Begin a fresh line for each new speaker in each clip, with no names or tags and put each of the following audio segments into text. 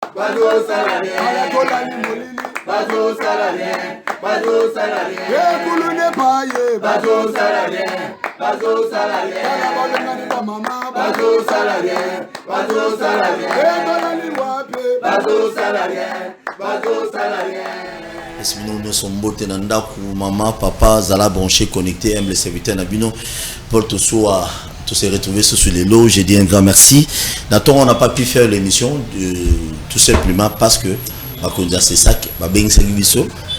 Bazo salarié, bazo salarié, bazo salarié, bazo salarié, bazo salarié, bazo salarié, bazo salarié, bazo salarié, bazo salarié.
Nous sommes beaux tenanda pour maman, papa, zala branché, connecté, aime les serviteurs nabino, pour tout soit. Tous se retrouver sur les lots, j'ai dit un grand merci. D'ailleurs, on n'a pas pu faire l'émission tout simplement parce que c'est ça qui va bien servir.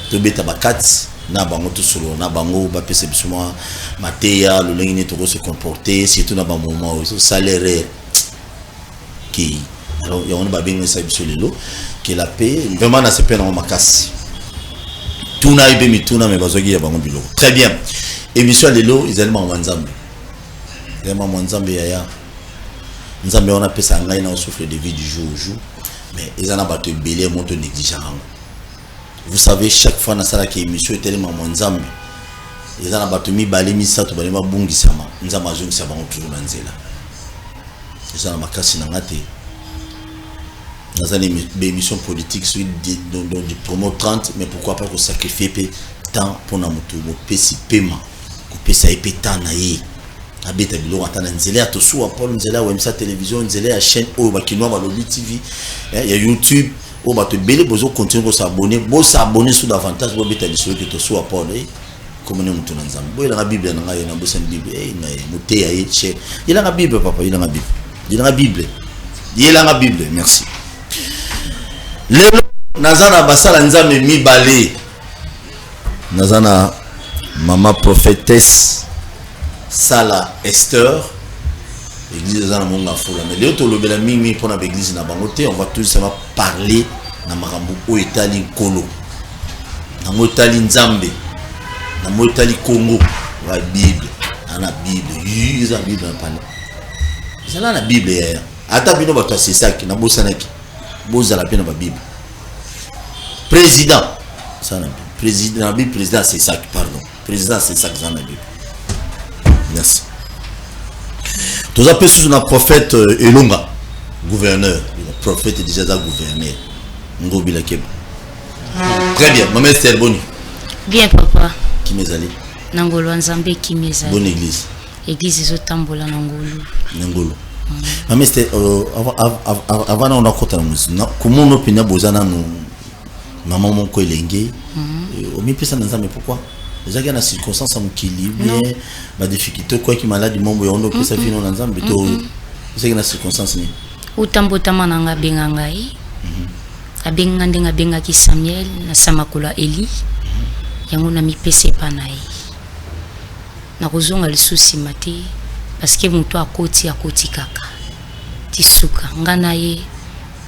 Tout bête à 4 na bango tout solo na bango ba pese bisuma matéa le lingi to se comporter surtout na ba moment où salaire qui alors il y a on va bien servir sur les lots que la paix vraiment na se peine en makasi. Tout na ibe mi tout na me bazogi ya bango bilo. Très bien. Émission les lots ils allaient en Nzambe. Vraiment Nzambe yaya Nzambe on a fait ça ngai na souffle de vie du jour au jour mais ils en a battu belé monto négligent. Vous savez chaque fois na sala qui émission est tellement Nzambe ils en a battu mi balé mi sato balé ma bungi sama Nzambe azongi sa bango toujours na nzela ils en a makasi na ngate dans une émission politique sur du promo 30 mais pourquoi pas qu'on sacrifie temps pour na moto mo pesi paiement ko pesa epeta na ye abeta bilo atana nzela to so Paul nzela wa msa télévision nzela ya chaîne o bakinoa ba lobby TV ya YouTube o ba to belé bozo continuer ko s'abonner sur davantage bo beta biso que to so Paul comme ne mutu na nzambe bo ila na bible na ngai na bo sen bible na muté ya che ila na bible papa ila na bible ila na bible merci lelo nazana basala nzambe mibale nazana mama prophétesse Sala Esther, l'église de Monga Fola. Mais les autres, le pour l'église na bangote, on va tout simplement parler na marambu au Italie Kolo, na Motali Nzambe, na Motali Congo, la Bible, la Bible, ils ont la Bible en panne. Ils ont la Bible hier. Ata bino bato c'est ça qui na bosanaki, boza la peine ba Bible. Président, ça na président, la Bible président c'est ça pardon, président c'est ça que ça na Bible. Merci. Tous appelés sous un prophète Elonga, gouverneur. Le prophète est déjà gouverneur. Ngobila Keb. Très bien. Maman Esther Boni.
Bien papa.
Qui m'est allé?
Nangolo Nzambe qui m'est allé.
Bonne église.
Église Zotambola Nangolo.
Nangolo. Maman Esther, avant on a côté la musique. Comment on opine bozana nous maman mon ko elenge. Au milieu ça Nzambe pourquoi? Déjà qu'il y a des circonstances qui bien, des difficultés, quoi qui malade du monde, on peut sa vie dans l'ensemble, mais c'est qu'il y a des circonstances.
Utambotama nanga bengangai, abengande nga benga ki Samuel na samakula Eli, yango na mi pese panai. Na kozonga le souci mate, parce que mon toit à côté kaka, tisuka ngana ye,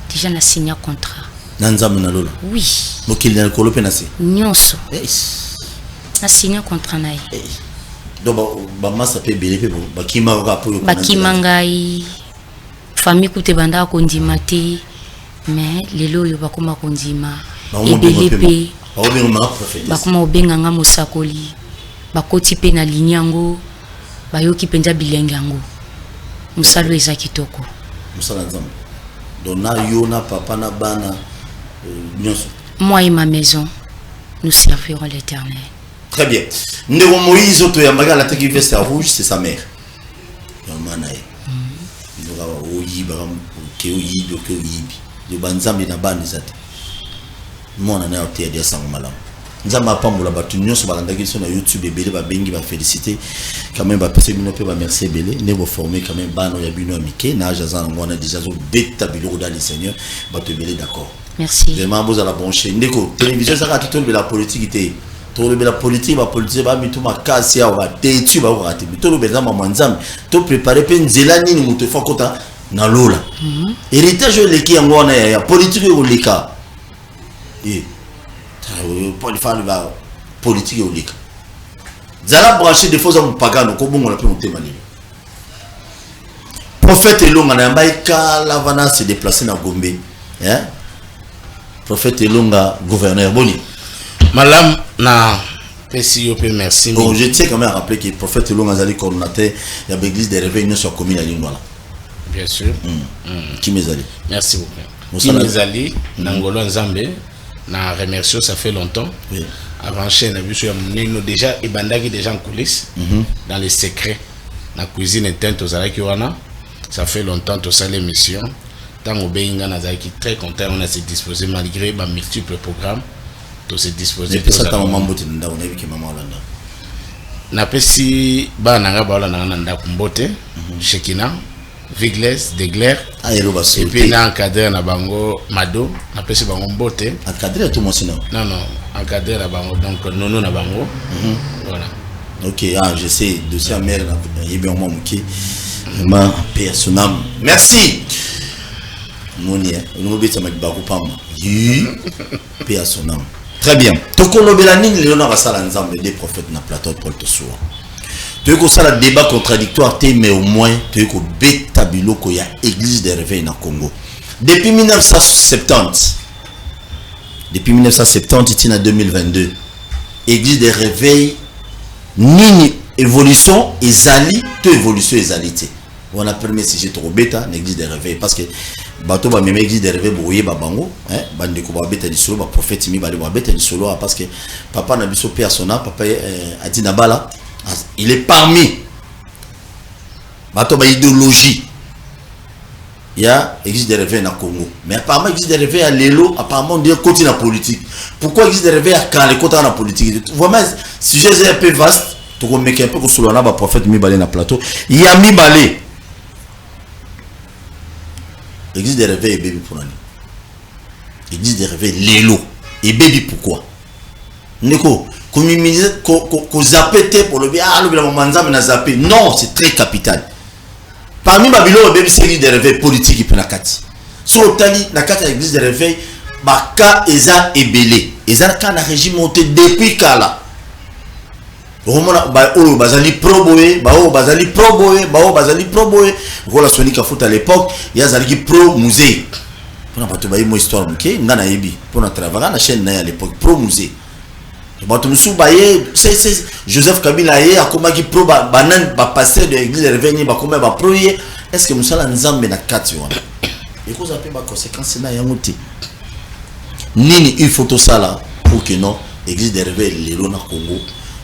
déjà na signé contrat.
Nanzam na lola.
Oui.
Donc il y a le colope nasi.
Nyonso. Na signé contrat nae.
Donc ba massa pe belé ba kima rapport
ba kimangai famille koute banda ko ndima te mais lelo yo bakoma ko ndima ebele pe bakoma obenga nga mosakoli bakoti pe na linyango bayoki penza bilenge yango musalo eza kitoko
musala nzambe donc na yo na papa na bana nyonso
moi et ma maison nous servirons l'Éternel.
Très bien. Ndeko Moïse oto ya mbaga la teki veste rouge, c'est sa mère. Yamanae. Ndora oyi ba ke oyi do ke oyi. De banzambe na bani zate. Mona na ote ya sango malamu. Nzamba pambola batu nyonso balanda sur na YouTube ebele ba bengi ba féliciter quand même ba pese bino pe ba merci ebele ne vous former quand même bano ya bino amike na jazan ngona déjà zo beta bilo dans le Seigneur batu ebele d'accord.
Merci.
Vraiment vous allez brancher ndeko télévision ça ka tout de la politique était tout le la politique ba mi tout ma casse ya va tu va rater tout le bezama mwanzam to préparer pe nzela nini muto fa kota na lola héritage leki yango na ya politique yo leka pour faire la politique au leka zala brancher des fois on pagano ko bongo la pe motema ni prophète Elonga na mbaika lavana se déplacer na Gombe hein prophète Elonga gouverneur boni
Malam na merci merci.
Bon, je tiens quand même à rappeler que le prophète Elonga Zali coordonnateur de l'église des réveils sur la commune à Lingwala.
Bien sûr.
Qui m'est allé.
Merci beaucoup. Kinizali Nangolo Nzambe na remercie ça fait longtemps.
Oui.
Avant chaîne nous déjà et bandaki déjà en coulisses dans les secrets la cuisine éteinte aux Alaki wana ça fait longtemps tout ça l'émission tant au Benga Nazaki très content on a se disposé malgré ba multiples programmes tout se disposer
pour ça tant maman bote nda on a vu que maman Hollanda
na pesi ba nanga ba Hollanda nda kumbote Shekina Vigles Degler et puis na encadré na bango Mado na pesi bango mbote
encadré tout mon sinon
non encadré na bango donc nono na bango voilà.
Ok, je sais, dossier à mère, il y a bien manqué. Vraiment, paix son âme. Merci. Moni, nous obéissons avec Baroupam. Paix à son âme. Très bien. Tokolo Belanine, Léonard Assala Nzambe, des prophètes na plateau de Paul Tossoua. Tu veux que ça, le débat contradictoire, mais au moins, tu veux que Beta Biloko, il y a église des réveils dans le Congo. Depuis 1970, il y a 2022, église des réveils. Nini évolution ezali to évolution ezalité on a permis si j'ai trop bêta l'église des réveils parce que bato ba même église des réveils boye ba bango hein bande ko ba bêta di solo ba prophète mi ba le ba bêta di solo parce que papa na biso persona papa a dit na bala il est parmi bato ba idéologie il y a église des réveils na Congo mais apparemment église des réveils à l'élo apparemment on dit côté na politique pourquoi église des réveils à quand les côtés na politique vraiment sujet est un peu vaste tu vois mais un peu que sur le prophète mi balé na plateau il y a mi balé église des réveils et baby pour l'année église des réveils l'élo et baby pourquoi neko comme il ko zapete pour le bien ah le manza mais na zappé non c'est très capital. Parmi Babylone, il y a des réveils politiques qui nakati. Sur le tali, nakati l'église des réveils, baka eza ebele. Eza ka na régime monté depuis kala. Romana ba o bazali proboé, ba o bazali proboé. Voilà soni ka foot à l'époque, il y a zali pro musée. Pour na bato ba mo histoire mké, ngana yebi. Pour na travailler na chaîne na à l'époque pro musée. C'est Joseph Kabila a commis pro banan ba passer de l'église revenu ba comme ba proyer est-ce que musala nzambe na kati wana et cause après ba conséquences na yangote nini il faut tout ça là pour que non église de réveil lelo na Congo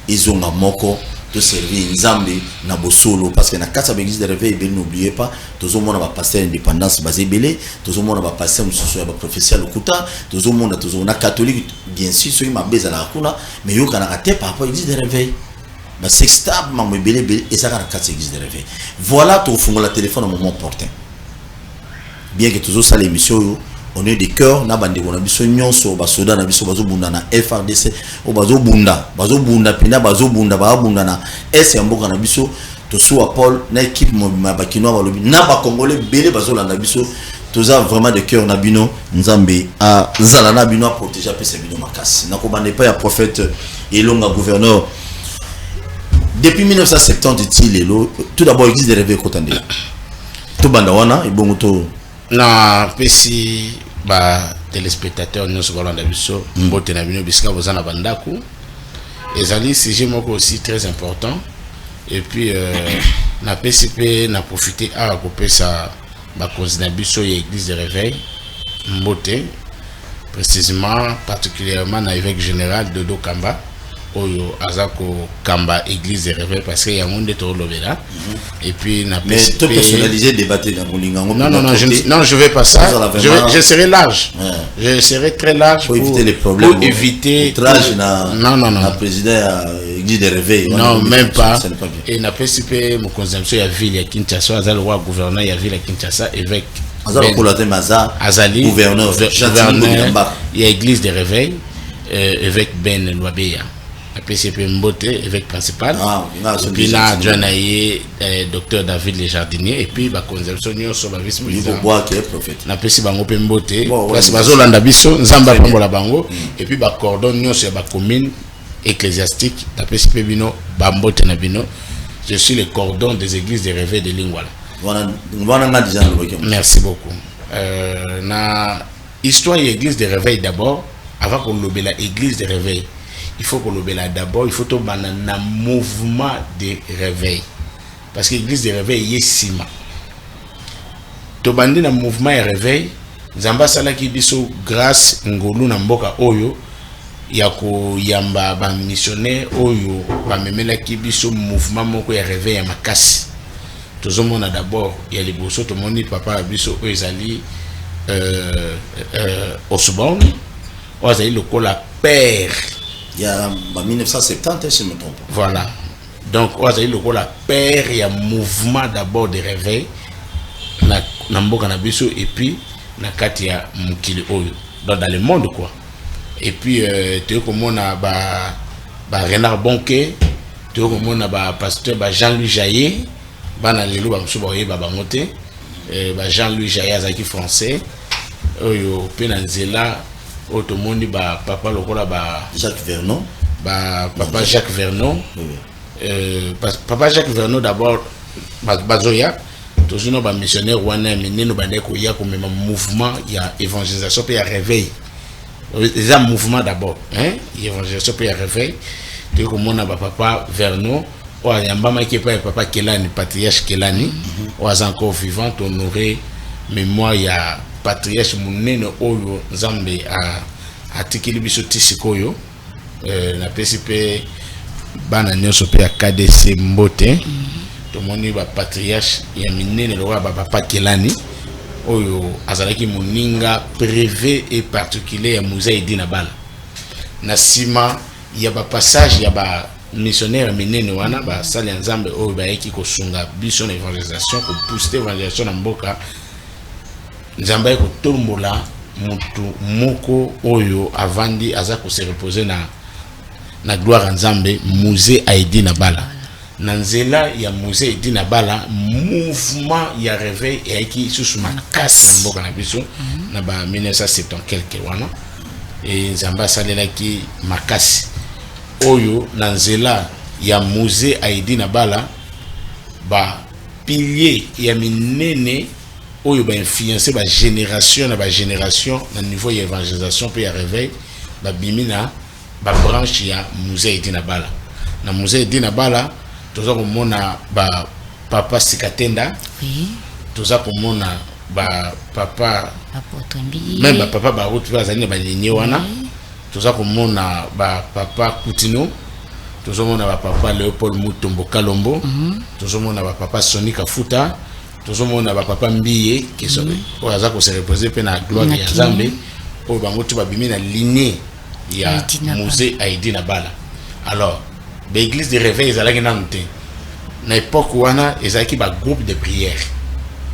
ils ont moko de servir nzambe na bosolo parce que na kati ba église de réveil ben n'oubliez pas tous au monde va passer indépendance basé belé tous au monde va passer mususu ba prophétie lokuta tous au monde tous na catholique bien sûr ceux qui m'a baisé la kuna mais yo kana raté par rapport à l'église de réveil bah c'est stable m'a belé et ça kana kati église de réveil voilà tout fongo la téléphone au moment opportun bien que tous ça l'émission on est des cœurs na bande on a biso nyonso ba soda na biso bazo bunda na FRDC o bazo bunda pina bazo bunda na S mboka na biso to so Paul na équipe mabakino balobi na ba congolais belé bazo landa biso toza vraiment de cœur na bino nzambe a zala na bino protéger pe bino makasi na ko bande pas ya prophète Elonga gouverneur depuis 1970 tout d'abord église des réveils kotande to banda wana ibongo to na pesi ba téléspectateurs nous sur Hollanda biso mbote na bino bisika bozana bandaku ezali sujet moko aussi très important et puis na PCP na profiter à kopesa ba kozina biso ya église de réveil mbote précisément particulièrement na évêque général Dodo Kamba oyo azako Kamba église de réveil parce que y a monde to lobela et puis na mais to personnaliser débattre dans Bolingango
non je vais pas ça je serai large je serai très large
pour éviter les problèmes
pour éviter
non président église de réveil
non même pas et na PCP mon consommation ya ville ya Kinshasa azali roi gouverneur ya ville ya Kinshasa évêque
azali gouverneur
il y a église de réveil évêque Ben Lwabeya PCP Mbote, évêque principal. Puis là, John Aye, docteur David Les Jardiniers, et puis la conception sur la vice-président. Na PCP Mbote, parce que Zolanda Bisso, Zamba Pangola Bango, et puis la cordon sur la commune ecclésiastique, la PCP Bino, Bambote Nabino. Je suis le cordon des églises de réveil de Lingwala. Merci beaucoup. Na histoire de l'église de réveil d'abord, avant qu'on l'obéisse la église de réveil. Il faut qu'on l'obéisse d'abord, il faut tout un mouvement de réveil. Parce que l'église de réveil est ciment. Tout bandi un mouvement de réveil, Nzamba salaki biso grâce ngolu na mboka oyo ya ko yamba ba missionnaire oyo ba memelaki biso mouvement moko ya réveil ya makasi. Tozomona d'abord ya liboso to moni papa biso oyo ezali Osborne ozali lokola père.
Il y a 1970 si je me trompe.
Voilà. Donc ozali lokola père ya mouvement d'abord de réveil na mboka na biso et puis na kati ya mukili oyo dans le monde quoi. Et puis tu comme on a ba Renard Bonquet, tu comme on a ba pasteur ba Jean-Louis Jaillet, ba na lelo ba msuba oye ba monté, ba Jean-Louis Jaillet azaki français, oyo pe na nzela otomondi ba papa lokola ba
Jacques Vernon,
ba papa Jacques Vernon. Papa Jacques Vernon d'abord bazoya toujours ba missionnaire wana meneno bandeko ya comme mouvement ya évangélisation pe ya réveil. Les mouvement d'abord, hein, évangélisation pe ya réveil. Tu comme on a papa Vernon, o yambama ki pa papa Kelani, patriarche Kelani, o encore vivant honorer mémoire ya patriarche munene oyo Nzambe a tikili biso tisikoyo na PCP bana nyonso pe ya KDC Mbote. To moni ba patriarche ya minene lo ba papa Kelani oyo azalaki moninga privé et particulier ya musée Edina Bala. Na sima ya ba passage ya ba missionnaire minene wana ba sali Nzambe oyo ba yeki ko sunga biso na évangélisation ko booster évangélisation na mboka. Nzambe ko tombola mutu moko oyo avandi aza ko se reposer na gloire Nzambe musée Edina Bala. Nanzela ya musée Edina Bala mouvement ya réveil et qui sous makasi mboka na biso na ba 1970 quelque wana et Nzamba salela ki makasi oyo nanzela ya musée Edina Bala ba pilier ya minene oyo ba influencer ba génération na niveau ya évangélisation pe ya réveil ba bimina ba branche ya musée Edina Bala. Na musée Edina Bala toza komona ba papa Sikatenda, oui. Toza komona ba papa même ba papa ba route bazali ba ligne wana, toza komona ba papa Kutino, toza komona ba papa Léopold Mutombo Kalombo, toza komona ba papa Soni Kafuta, toza komona ba papa Mbiye qui sont oza ko se reposer pe na gloire ya Nzambe o bango tu ba bimi na ligne ya musée Edina Bala. Alors l'église de réveil ezalaki nanu te na époque wana ezalaki ba groupe de prière,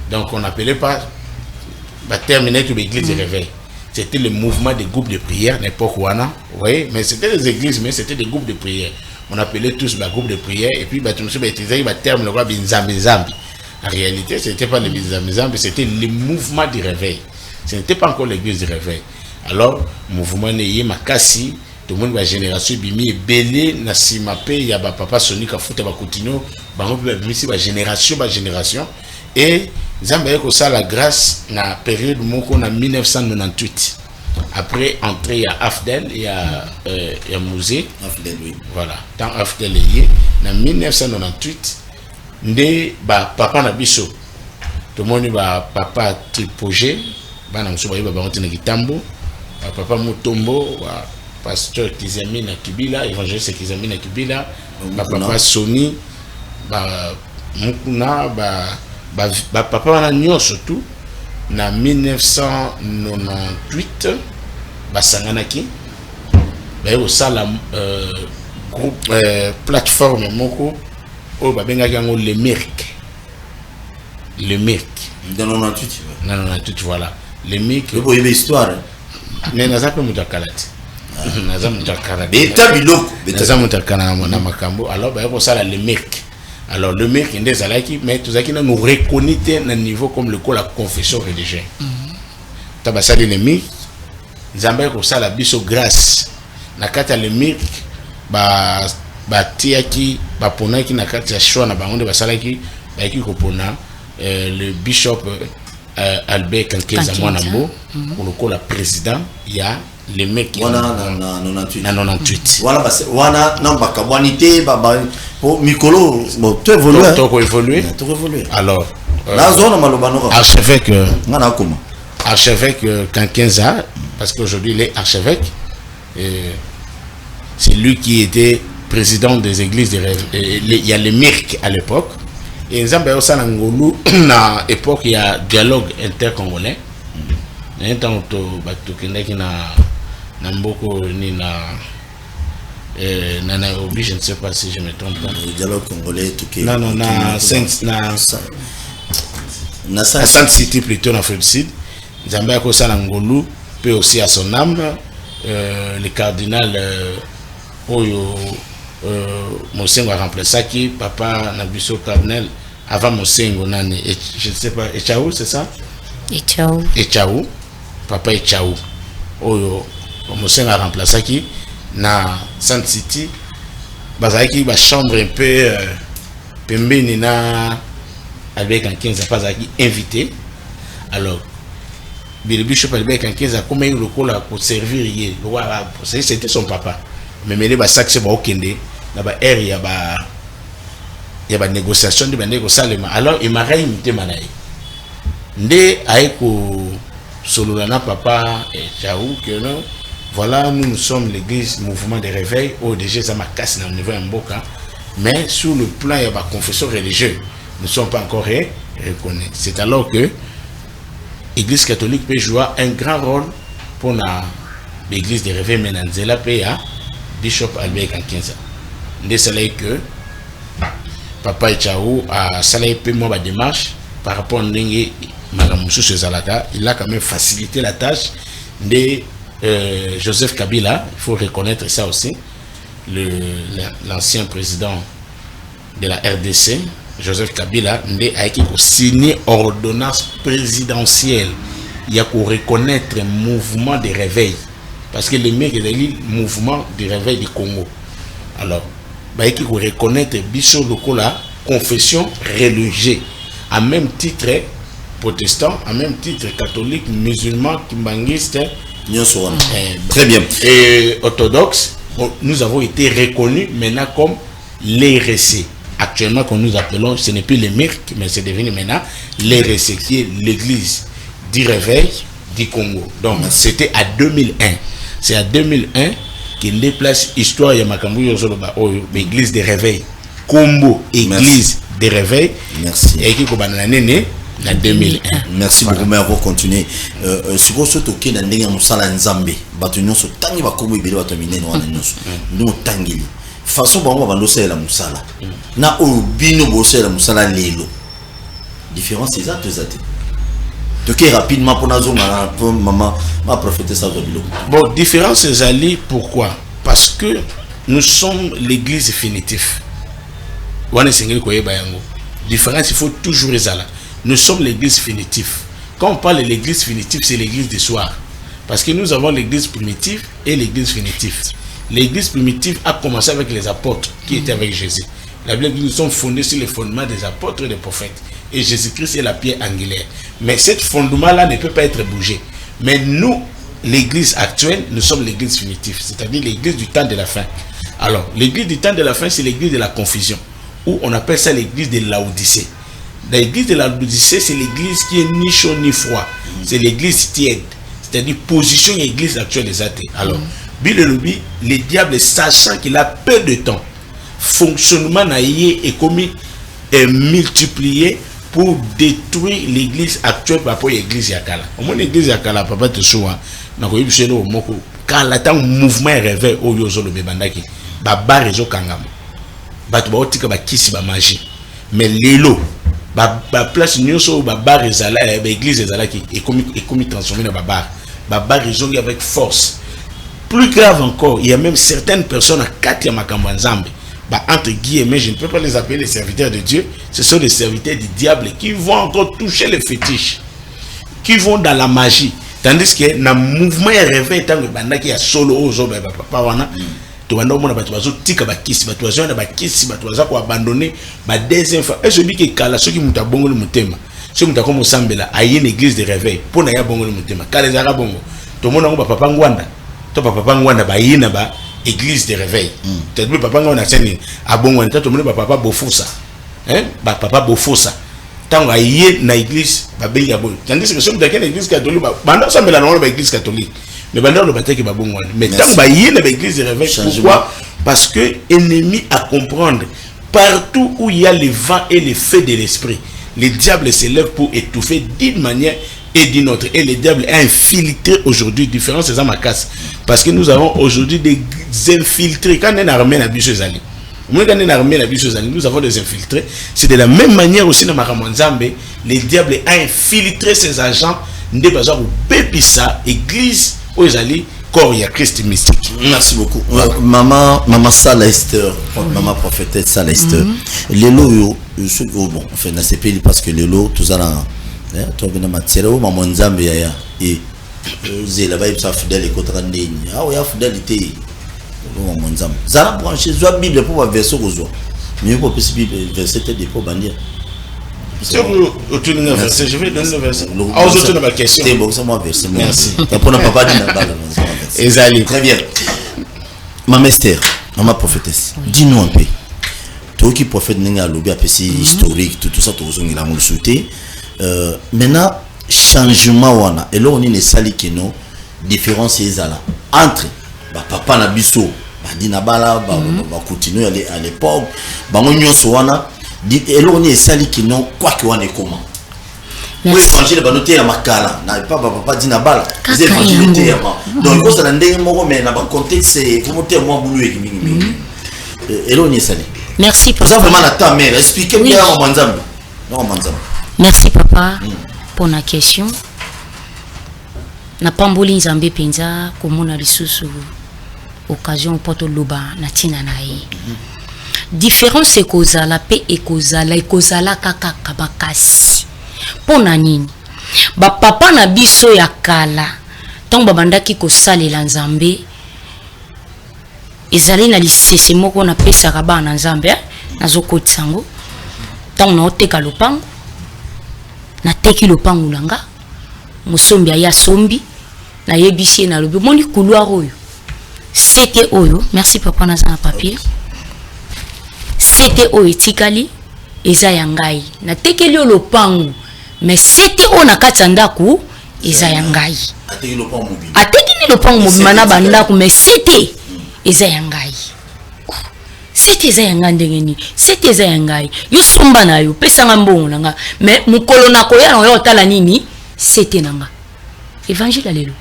donc on appelait pas ba terminer que l'église de réveil, c'était le mouvement des groupes de prière na époque wana, vous voyez, mais c'était des églises mais c'était des groupes de prière, on appelait tous ba groupe de prière et puis ba tout ça ba utilisait ba terme le roi binzambi zambi. En réalité c'était pas le binzambi zambi, c'était le mouvement du réveil, ce n'était pas encore l'église du réveil. Alors mouvement né makasi tout le monde va génération bimi belé na simape ya ba papa Soni Kafuta ba continuer bango ba bimi ba génération et Nzambe ko ça la grâce na période moko na 1998 après entrée ya Afdel ya musée
Afdel, oui.
Voilà tant Afdel yé na 1998 ndé ba papa na biso tout le monde ba papa Tripogé bana muso ba ba na Kitambo papa Mutombo pasteur Kizamina Kibila, évangéliste Kizamina Kibila, papa Soni, Mukuna, papa Wananyo surtout, na 1998, Sanganaki, au sala groupe plateforme moko, au Babengagango le Merc. Le Merc.
Dans 98.
Dans 98, voilà. Le Merc.
Vous voyez l'histoire.
Mais n'a pas Mutakalati. Alors ça le mec. Alors le mec il est allé mais tout ça qui nous reconnaît un niveau comme le la confession religieuse. Tabasa le mec Nzambe ko sala biso grâce na kata le mec ba tiaki ba ponaki na kata ya choix na bango de basalaki ba ki ko pona le bishop Albert Kankeza Mwanambo pour le président il y a les mecs
wana na 98
wana
namba kabwanité baba po mikolo bon tu évoluer
alors
la zone malobano
archevêque
ngana koma
archevêque Kankenza, parce qu'aujourd'hui il est archevêque. C'est lui qui était président des églises de rêve. Il y a le MIRC à l'époque. Et nous avons aussi à l'époque, il y a dialogue intercongolais. Je ne sais pas si je me trompe pas.
Le dialogue congolais,
non, Sainte City plutôt en Afrique du Sud. Nous avons aussi à Ngolu, puis aussi à son âme, le cardinal Mosengo a remplacé qui papa Nabiso Cardinal avant Mosengo nani, je ne sais pas, Echaou, c'est ça? Echaou, papa Echaou. Mosengo a remplacé qui na Sainte City, bazaki ba chambre un peu pembeni na avec un 15 pas invité. Alors le bishop avec un 15 comme il le cola pour servir hier, c'était son papa. Mais il y a sac c'est okende na ba air ya ba négociation de ba négociation. Alors il m'a réinvité manaï ndé aiko solo na papa et Chaou que non, voilà, nous sommes l'église mouvement de réveil au déjà ça m'a cassé dans le niveau Mboka, mais sur le plan il y a ba confession religieuse nous ne sommes pas encore reconnus. C'est alors que l'église catholique peut jouer un grand rôle pour l'église de réveil Menanzela PA Bishop Albert Kankenza. Ndé salé que papa Echaou a salé peu moi démarche par rapport à n'engue madame Moussou Zalaka, il a quand même facilité la tâche de Joseph Kabila, il faut reconnaître ça aussi, l'ancien président de la RDC, Joseph Kabila, a signé ordonnance présidentielle. Il y a pour reconnaître un mouvement de réveil. Parce que les mecs, c'est le mouvement de réveil du Congo. Alors, il faut reconnaître Bicho Lokola, confession religieuse, à même titre protestant, à même titre catholique, musulman, kimbanguiste,
très bien.
Et orthodoxe. Nous avons été reconnus maintenant comme l'RC. Actuellement, que nous appelons, ce n'est plus le MIRC, mais c'est devenu maintenant l'RC, qui est l'église du réveil du Congo. Donc, c'était à 2001. C'est à 2001 qu'il déplace l'histoire de l'église de réveil. Combo, église de réveil.
Merci.
Et qui est né en 2001.
Merci beaucoup, mais on va continuer. Si vous souhaitez que nous ayons un sala nzambe, nous sommes tangi bakobo ibele batomine nous tangi. Façon bango bandosela la musala. Na obino bosela musala lelo. Différence c'est ça deux athées. Donc rapidement pour nazonga pour maman ma prophétesse ça bilo.
Bon, différence c'est ali pourquoi? Parce que nous sommes l'église définitive. Wana sengeli koyeba yango. Différence il faut toujours ezala. Nous sommes l'église définitive. Quand on parle de l'église définitive, c'est l'église du soir. Parce que nous avons l'église primitive et l'église définitive. L'église primitive a commencé avec les apôtres qui étaient avec Jésus. La Bible dit nous sommes fondés sur les fondements des apôtres et des prophètes. Et Jésus-Christ est la pierre angulaire. Mais ce fondement-là ne peut pas être bougé. Mais nous, l'église actuelle, nous sommes l'église définitive. C'est-à-dire l'église du temps de la fin. Alors, l'église du temps de la fin, c'est l'église de la confusion. Ou on appelle ça l'église de Laodicée. L'église de Laodicée, c'est l'église qui est ni chaud ni froid. C'est l'église tiède. C'est-à-dire position de l'église actuelle des athées. Alors, le diable, sachant qu'il a peu de temps, fonctionnement est commis et multiplié pour détruire l'église actuelle par rapport à l'église Yakala. Au moins l'église Yakala, papa te soua, n'a pas eu chez nous, car la temps mouvement réveil au yozo le bébandaki, baba réseau kangam, batuba otika ba kisi ba magie, mais l'élo, ba place nyoso baba rezala, l'église rezala qui est commis transformé dans baba réseau avec force. Plus grave encore, il y a même certaines personnes à Katia Makambanzambe, entre guillemets, je ne peux pas les appeler les serviteurs de Dieu, ce sont des serviteurs du diable qui vont encore toucher les fétiches, qui vont dans la magie. Tandis que dans le mouvement réveil, tant que banda qui a solo aux hommes, papa wana, tu vas nous montrer tu vas tika bakisi, tu vas bakisi, tu vas abandonner, deuxième fois. Et je dis que kala ceux qui m'ont bongo le mutema, ceux qui m'ont comme sambela, aïe une église de réveil, pour n'aya bongo le mutema, kala les arabes bongo, tout le monde a papa ngwanda. Papa ngwana ba yina ba église de réveil. Peut-être papa ngwana seni abongwana tout le monde papa bofusa. Hein? Ba papa bofusa. tant aïe na église babeli ya bon tandis que somme dans l'église catholique banda ça mela na l'église catholique mais banda le bataki ba bon mais tant aïe na l'église réveil pourquoi parce que ennemi à comprendre partout où il y a le vent et le feu de l'esprit le diable se lève pour étouffer d'une manière et d'une autre et le diable a infiltré aujourd'hui différence c'est ça ma casse parce que nous avons aujourd'hui des infiltrés quand on est armé na biso ezali nous avons des infiltrés. C'est de la même manière aussi dans Maramonzambe, le diable a infiltré ses agents de bazar ou pépissa église aux alliés corps ya Christ mystique.
Merci beaucoup. Maman Sala Esther, maman prophétesse Sala Esther. Lelo yo bon, enfin na CPI parce que lelo tout ça là toi bien matière au Maramonzambe ya et zela ba ça fidèle et contre ndeni. Ah ya fidélité. Ça a branché la Bible pour voir verset aux oies. Mieux pour Bible verset de pour bandir.
Si vous retournez le verset, je vais donner le verset. Ah, vous retournez ma question.
C'est bon, c'est moi verset.
Merci.
Pour ne pas dire
Ezali.
Très bien. Maman Esther, maman prophétesse, dis-nous un peu. Toi qui prophète n'enga lobby à PC historique, tout ça, tout ça, il a mon sauté. Maintenant, changement wana. Et là, on est les sali qui non différence ezala entre papa na biso badina bala ba continuer à l'époque bango nyonso wana elo ni esali kino quoi que wana comment oui changer ba noter la makala na papa dina bala ils évangélité donc ko ça ndenge moko mais na ba contexte c'est comment te moi boulou et mingi elo ni esali
merci papa
ça vraiment la ta mère expliquez bien à Manzambe non Manzambe
merci papa pour la question na pamboli nzambe penza komona lisusu occasion poto loba na tina na ye différence c'est kozala pe ekozala kaka kabakasi pona nini ba papa na biso ya kala tant babandaki kosalela nzambe ezali na lisese moko na pesa ka bana nzambe nazokotsango tant na oteka lopango na teki lopango langa musombi ya sombi na yebisi na lobi moni couloir oyo c'était oyo merci papa na za papier c'était oyo tikali eza ya ngai na tekeli lopango mais c'était on na katanda ku eza ya ngai ateki lopango mobima na bandako mais c'était eza ya ngai c'était eza ya ngandengeni c'était eza ya ngai yo somba na yo pesa ngambongo nanga mais mukolo na koya na yo tala nini c'était nanga évangile lelo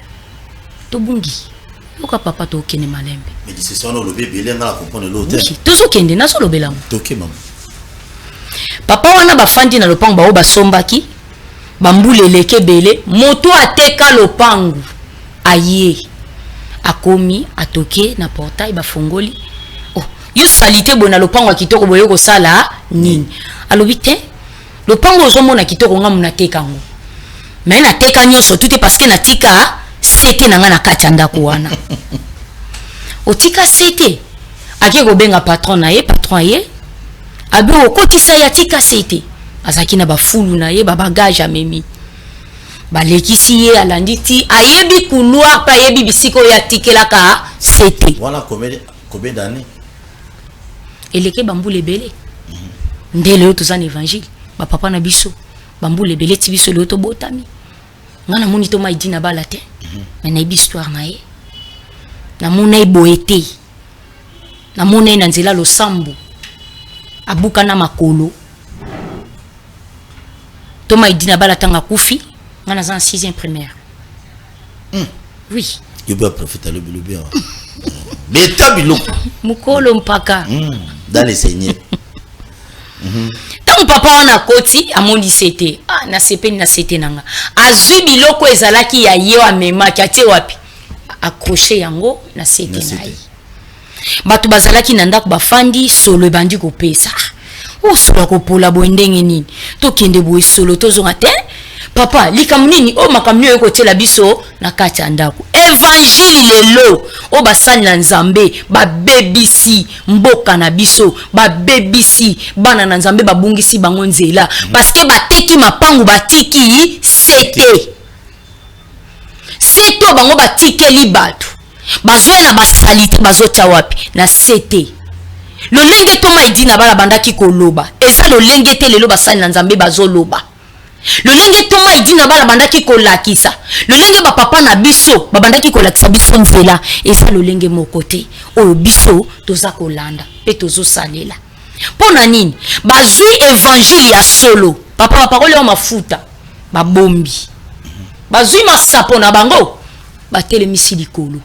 to bungi oka papa to kene malembe
mais c'est ça le bébé il nga la comprendre l'autre
tozo kende na solo belango
toke maman
papa wana bafandi na lopango ba basombaki bambule leke bele moto ateka lopango aye akomi atoke na portail bafongoli oh yo salite bona lopango akitoko boye ko sala nini alobi te lopango ozomona kitoko ngamu na tekango mais na teka nyonso tout est parce que na tika c'était nanga na kachanda ko wana otika c'était ake ko benga patron na ye patron ye abi okotisa ya tika c'était azaki na ba fulu na ye ba bagage amemi balekisi ye alanditi ayebi couloir pa yebi bisiko ya tikela ka c'était
voilà combien d'années
eleke bambule belé ndele yo tozana évangile ba papa na biso bambule belé ti biso le to botami ngana moni to maidi na bala te mais na bi histoire na ye na mona eboete na mona na nzela lo sambu abuka na makolo to maidi na bala tanga kufi ngana za 6e primaire oui
il peut profiter le bien beta biloko
mukolo mpaka
dans les seigneurs
tant papa wana koti amondi c'était na sepeni na c'était nanga azui biloko ezalaki ya ye wa mema kati wapi accrocher yango na c'était nayi batu bazalaki na ndako bafandi solo bandi ko pesa o solo ko pola boendenge nini to kende boye solo tozonga te papa likamu nini o makamyo yoko tela biso na kati ya ndako évangile lelo o basali na nzambe babebisi mboka na biso babebisi bana na nzambe babungisi bango nzela parce que bateki mapangu batiki c'était bango batikeli batu bazoya na basalite bazota wapi na c'était lolenge toma idina bala bandaki koloba eza lolenge te lelo basali na nzambe bazoloba lolenge toma idina bala bandaki kolakisa lolenge ba papa na biso babandaki kolakisa biso nzela eza lolenge moko te oyo biso toza kolanda pe tozo salela pona nini bazui évangile ya solo papa baparole wa mafuta babombi bazui masapo na bango batelemisi likolo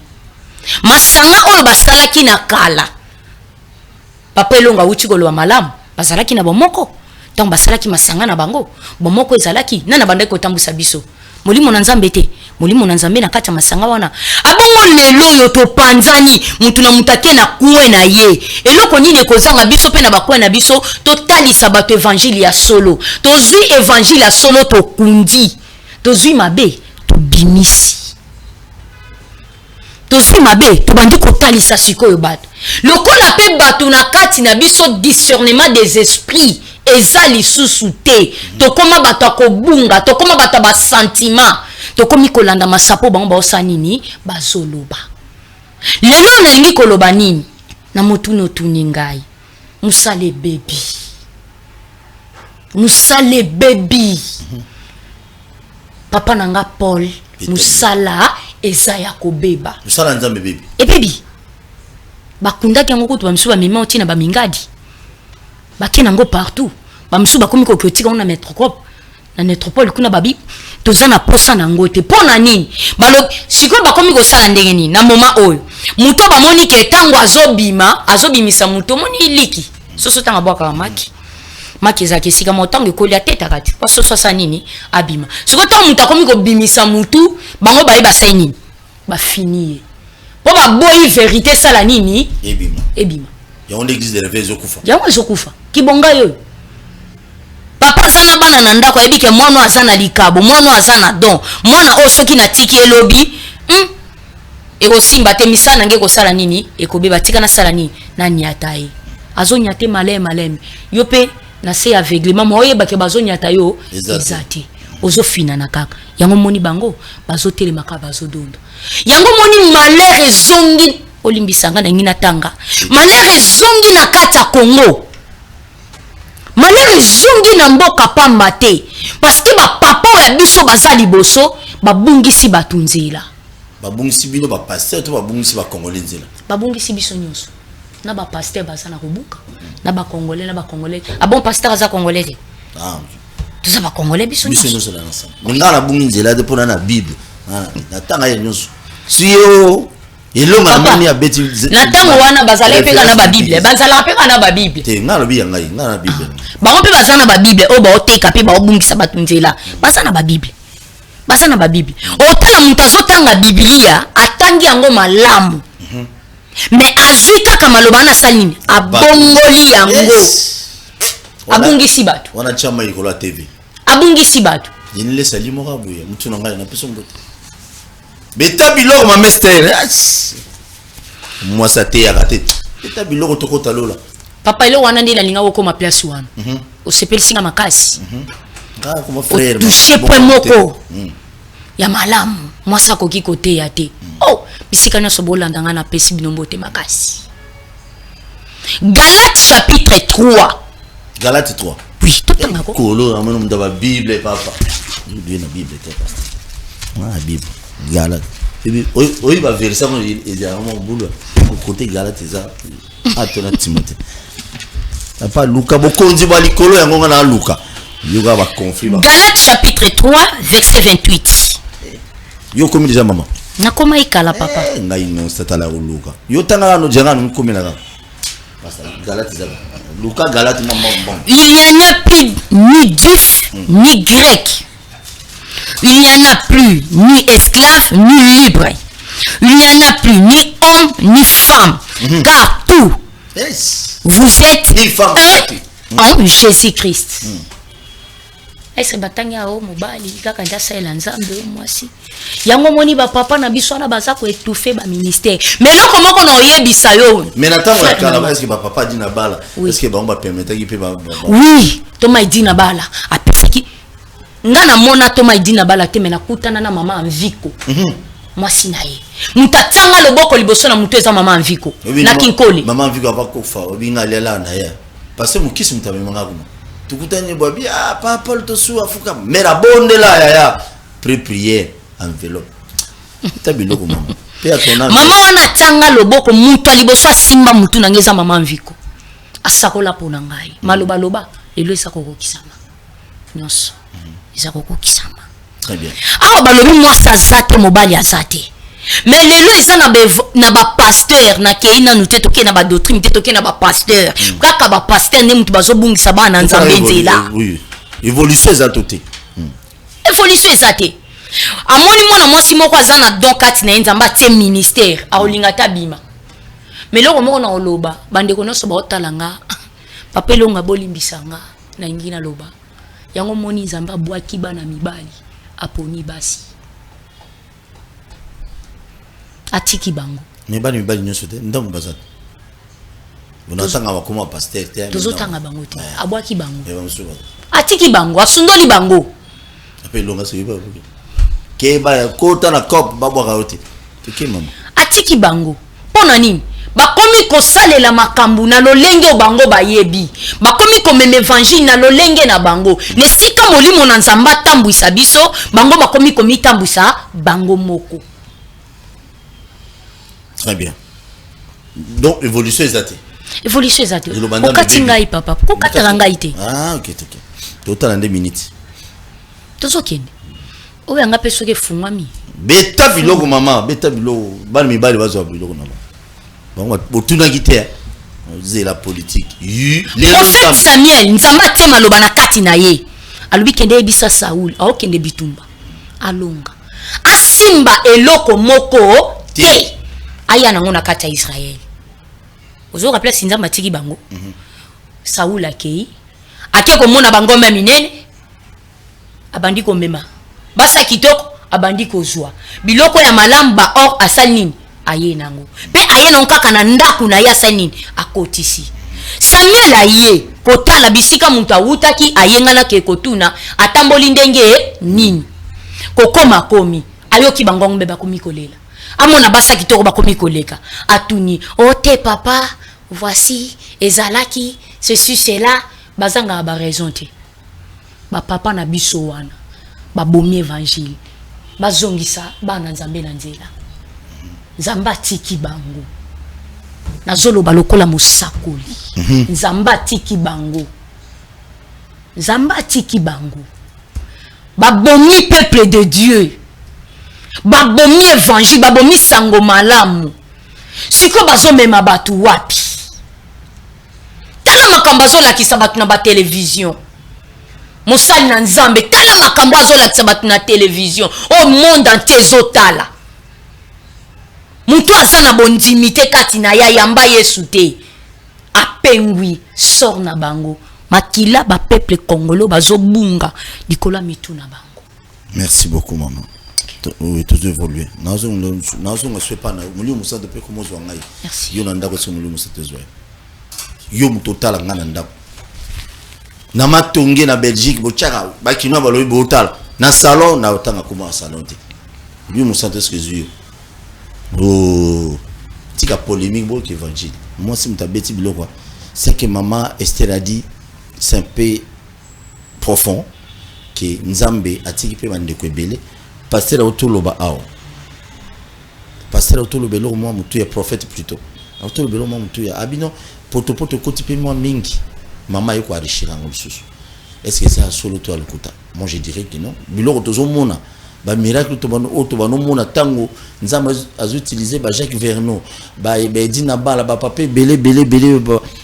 masanga oyo basalaki na kala papa elonga uti koloba malamu bazalaki na bomoko tant basalaki masanga na bango bomoko ezalaki nana bandaki kotambusa biso molimo na nzambe te molimo na nzambe na kati ya masanga wana abongo lelo yo topanzani mutu na mutate na kuwe na ye eloko nini ekozanga biso pe na bakuwe na biso totalisa bato évangile ya solo tozwi évangile ya solo tokundi tozwi mabe tobimisi tozwi mabe tobandi kotalisa sikoyo bato lokola pe bato na kati na biso discernement des esprits eza lisusu te tokoma bato akobunga tokoma bato ba sentiment tokomi kolanda masapo bango baosa nini bazoloba lelo nalingi koloba nini na motuno tuni ngai musale baby papa nanga Paul musala eza ya kobeba
musala nzambe baby
baby bakundaki yango kutu bamisuba mema otina bamingadi bakena ngo partout bamisuba komi kokotika na métropole kuna babi tozana posa na ngote pona nini balo siko bakomi kosala ndenge nini na moma oyo muto bamoni ke tango azobimisa muto moni iliki soso tanga bwaka maki ezaki sika motango ekoli ateta kati pasoso sa nini abima siko tango muto akomi kobimisa mutu bango bayeba sai nini bafini po baboyi vérité sala nini ebima
yango l'église de réveil ezokufa
yango ezokufa kibonga yo papa zana bana na ndako yebi ke mwana azana likabo mwana azana don mwana o soki na tiki elobi ekosimba te misana nge kosala nini ekobeba tika na sala nini nani ataye azonyate maleme yo pe na se aveuglement mo oyeba ke bazonyata yo ezati ozofina na kaka yango moni bango bazotelema ka bazodondo yango moni malheur ezongi olimbisanga na ngina tanga malheur ezongi na kata Congo malheur ezongi na mboka pamba te parce que ba papa ya biso bazali boso babungisi batunzela
babungisi bino ba pasteur to babungisi ba congolais nzela
babungisi biso nyonso na ba pasteur bazana kobuka na ba congolais bon pasteur aza congolais te tout ça ba congolais biso
nyonso la ensemble ninga na bungi nzela de pona na bible na tanga ya nyonso siyo elonga na moni ya beti
na tango wana bazala peka na ba bible bazala peka na ba bible
te ngalo bi yanga nga na bible
bango pe bazana ba bible o ba oteka pe ba obungisa batunzela bazana ba bible otala mutu azotanga biblia atangi yango malamu mais azwi kaka maloba na salini abongoli yango abungisi bato
wana chama yikola TV
abungisi bato
yinile salimo kabuya mutu nanga na peso mbote beta biloko ma mester moi ça te ya raté beta biloko tokota lola
papa ile wana ndila linga woko ma place wana osepeli singa makasi
nga comme frère
touché point moko ya malamu mwasa koki kote ya te bisika na sobola ndanga na pesi binombote makasi Galates chapitre 3
Galates 3
oui totanga ko
kolo amana mundaba bible papa lui na bible te papa bible Galates oui va verser ça il y a un boulot côté Galates ça atona Timothée papa Luka bokonzi ba likolo yango na Luka yoga ba conflit
Galates chapitre 3 verset 28
yo komi déjà maman
na koma ikala papa
ngai no satala Luka yo tanga no jenga no komi na basta Galates ça Luka Galates maman bon
il y en a plus ni juif ni grec il n'y en a plus ni esclave ni libre il n'y en a plus ni homme ni femme car tout vous êtes en Jésus-Christ. Est-ce que batanga o mobali kaka ndasa ela nzambe mwasi yango moni ba papa na biso na baza ko étouffer ba ministère mais loko moko na oyebisa yo
mais natango ya kala est-ce que ba papa dit na bala est-ce que ba on va permettre ki pe ba
oui toma dit na bala apesaki nga na mona toma dit na bala te mais na kutana na mama anviko mwasi na ye mutatanga loboko liboso na mutu eza mama Mviko na Kinkole
mama Mviko abakofa obinga lela na ya parce que mukisi mutamemanga kuna tukutani bobi papa Paul Tosu afuka mera bondela ya prière enveloppe tabiloko mama pe atona
mama wana tanga loboko mutu liboso simba mutu na ngeza mama Mviko asakola pona ngai maloba loba elo esako kisama nyonso esako kisama
très bien
awa balobi mwasa zate mobali azate mais lelo eza na ba pasteur na keina nous toke na ba doctrine toke na ba pasteur kaka ba pasteur ne mutu bazobungisa bana nzambe nzela
oui évolution ezatote
évolution ezate amoni mwana mwasi moko azana don kati na nzamba tie ministère aolinga tabima mais loko moko na oloba bandeko nyonso baotalanga papa elonga bolimbisanga na ngina loba yango moni nzamba bwaki bana mibali aponi basi atiki bango
mibali nyonso te ndongo bazat unatanga wakoma pasteur te
tozotanga bango te abwaki bango atiki bango asundoli bango
ape longa se yiba buki ke ba kota na cop babwaka ote ke mama
atiki bango pona nini bakomi kosalela makambu na lolenge bango bayebi bakomi komema évangile na lolenge na bango nesika molimo na nzamba tambwisa biso bango bakomi komitambwisa bango moko.
Très bien. Donc évolution ezate.
Évolution ezate. Okati ngai papa, kokatala ngai te.
Ah ok. Total en 2 minutes.
Tozokende. Oya nga peso ke fungami.
Beta biloko mama, beta biloko. Bali mibali bazo biloko na. Bon, botuna kite. C'est la politique.
Prophète Samuel, nzamba te maloba na kati na ye. Alubi kende ebisa Saul, aokende bitumba. Alonga. Asimba eloko moko te. Aya nango na kati ya Israël. Ozo rappela sinzamba tiki bango. Saul akei. Ake komona bango minene. Abandi ko mema. Basa kitoko abandi ko zwa. Biloko ya malamba or asalini aye nango. Pe aye non kaka na ndaku na ya sanini akotisi. Samuel aye kotala bisika mutu awutaki ayenga na ke kotuna atamboli ndenge nini. Kokoma komi ayoki bango ngombe bakomi kolela. Amona basa kitoko bakomi koleka atuni ote papa voici ezalaki ceci cela bazanga ba raison te ba papa na biso wana ba bomi évangile bazongisa bana nzambe na nzela nzamba tiki bango nazolo balokola musakoli nzamba tiki bango ba bomi peuple de Dieu babomi évangile babomi sango malamu siko bazo mema batu wapi tala makambo azolakisa batu na ba télévision mosali na nzambe tala makambo azolakisa batu na télévision au monde entier zotala mutu aza na bondimité kati na ya yamba Yesu te apengwi sort na bango makila ba peuple congolais bazobunga likola mitu na bango.
Merci beaucoup maman. Oui, tout évolué. Nazo se pas na muli musa depuis comment zo ngai.
Merci.
Yo nanda ko se muli musa te zo. Yo mu total ngana nda. Na matonge na Belgique bo chaka ba kinwa ba lobi bo total. Na salon na otanga kuma salon te. Yo musa te ce que yo. Oh, tika polémique bo que évangile. Moi si mutabeti biloko. C'est que maman Esther a dit c'est un peu profond que Nzambe atiki pe bande ko ebele. Pasteur Autoloba ao. Pasteur Autoloba lo moi mutu ya prophète plutôt. Autoloba lo moi mutu ya abino poto koti pe moi mingi. Mama yeko arishira ngolususu. Est-ce que ça solo to alkuta? Moi je dirais que non. Biloko tozo mona ba miracle to bano mona tango nzamba azu utiliser ba Jacques Vernon ba dina bala ba papa belé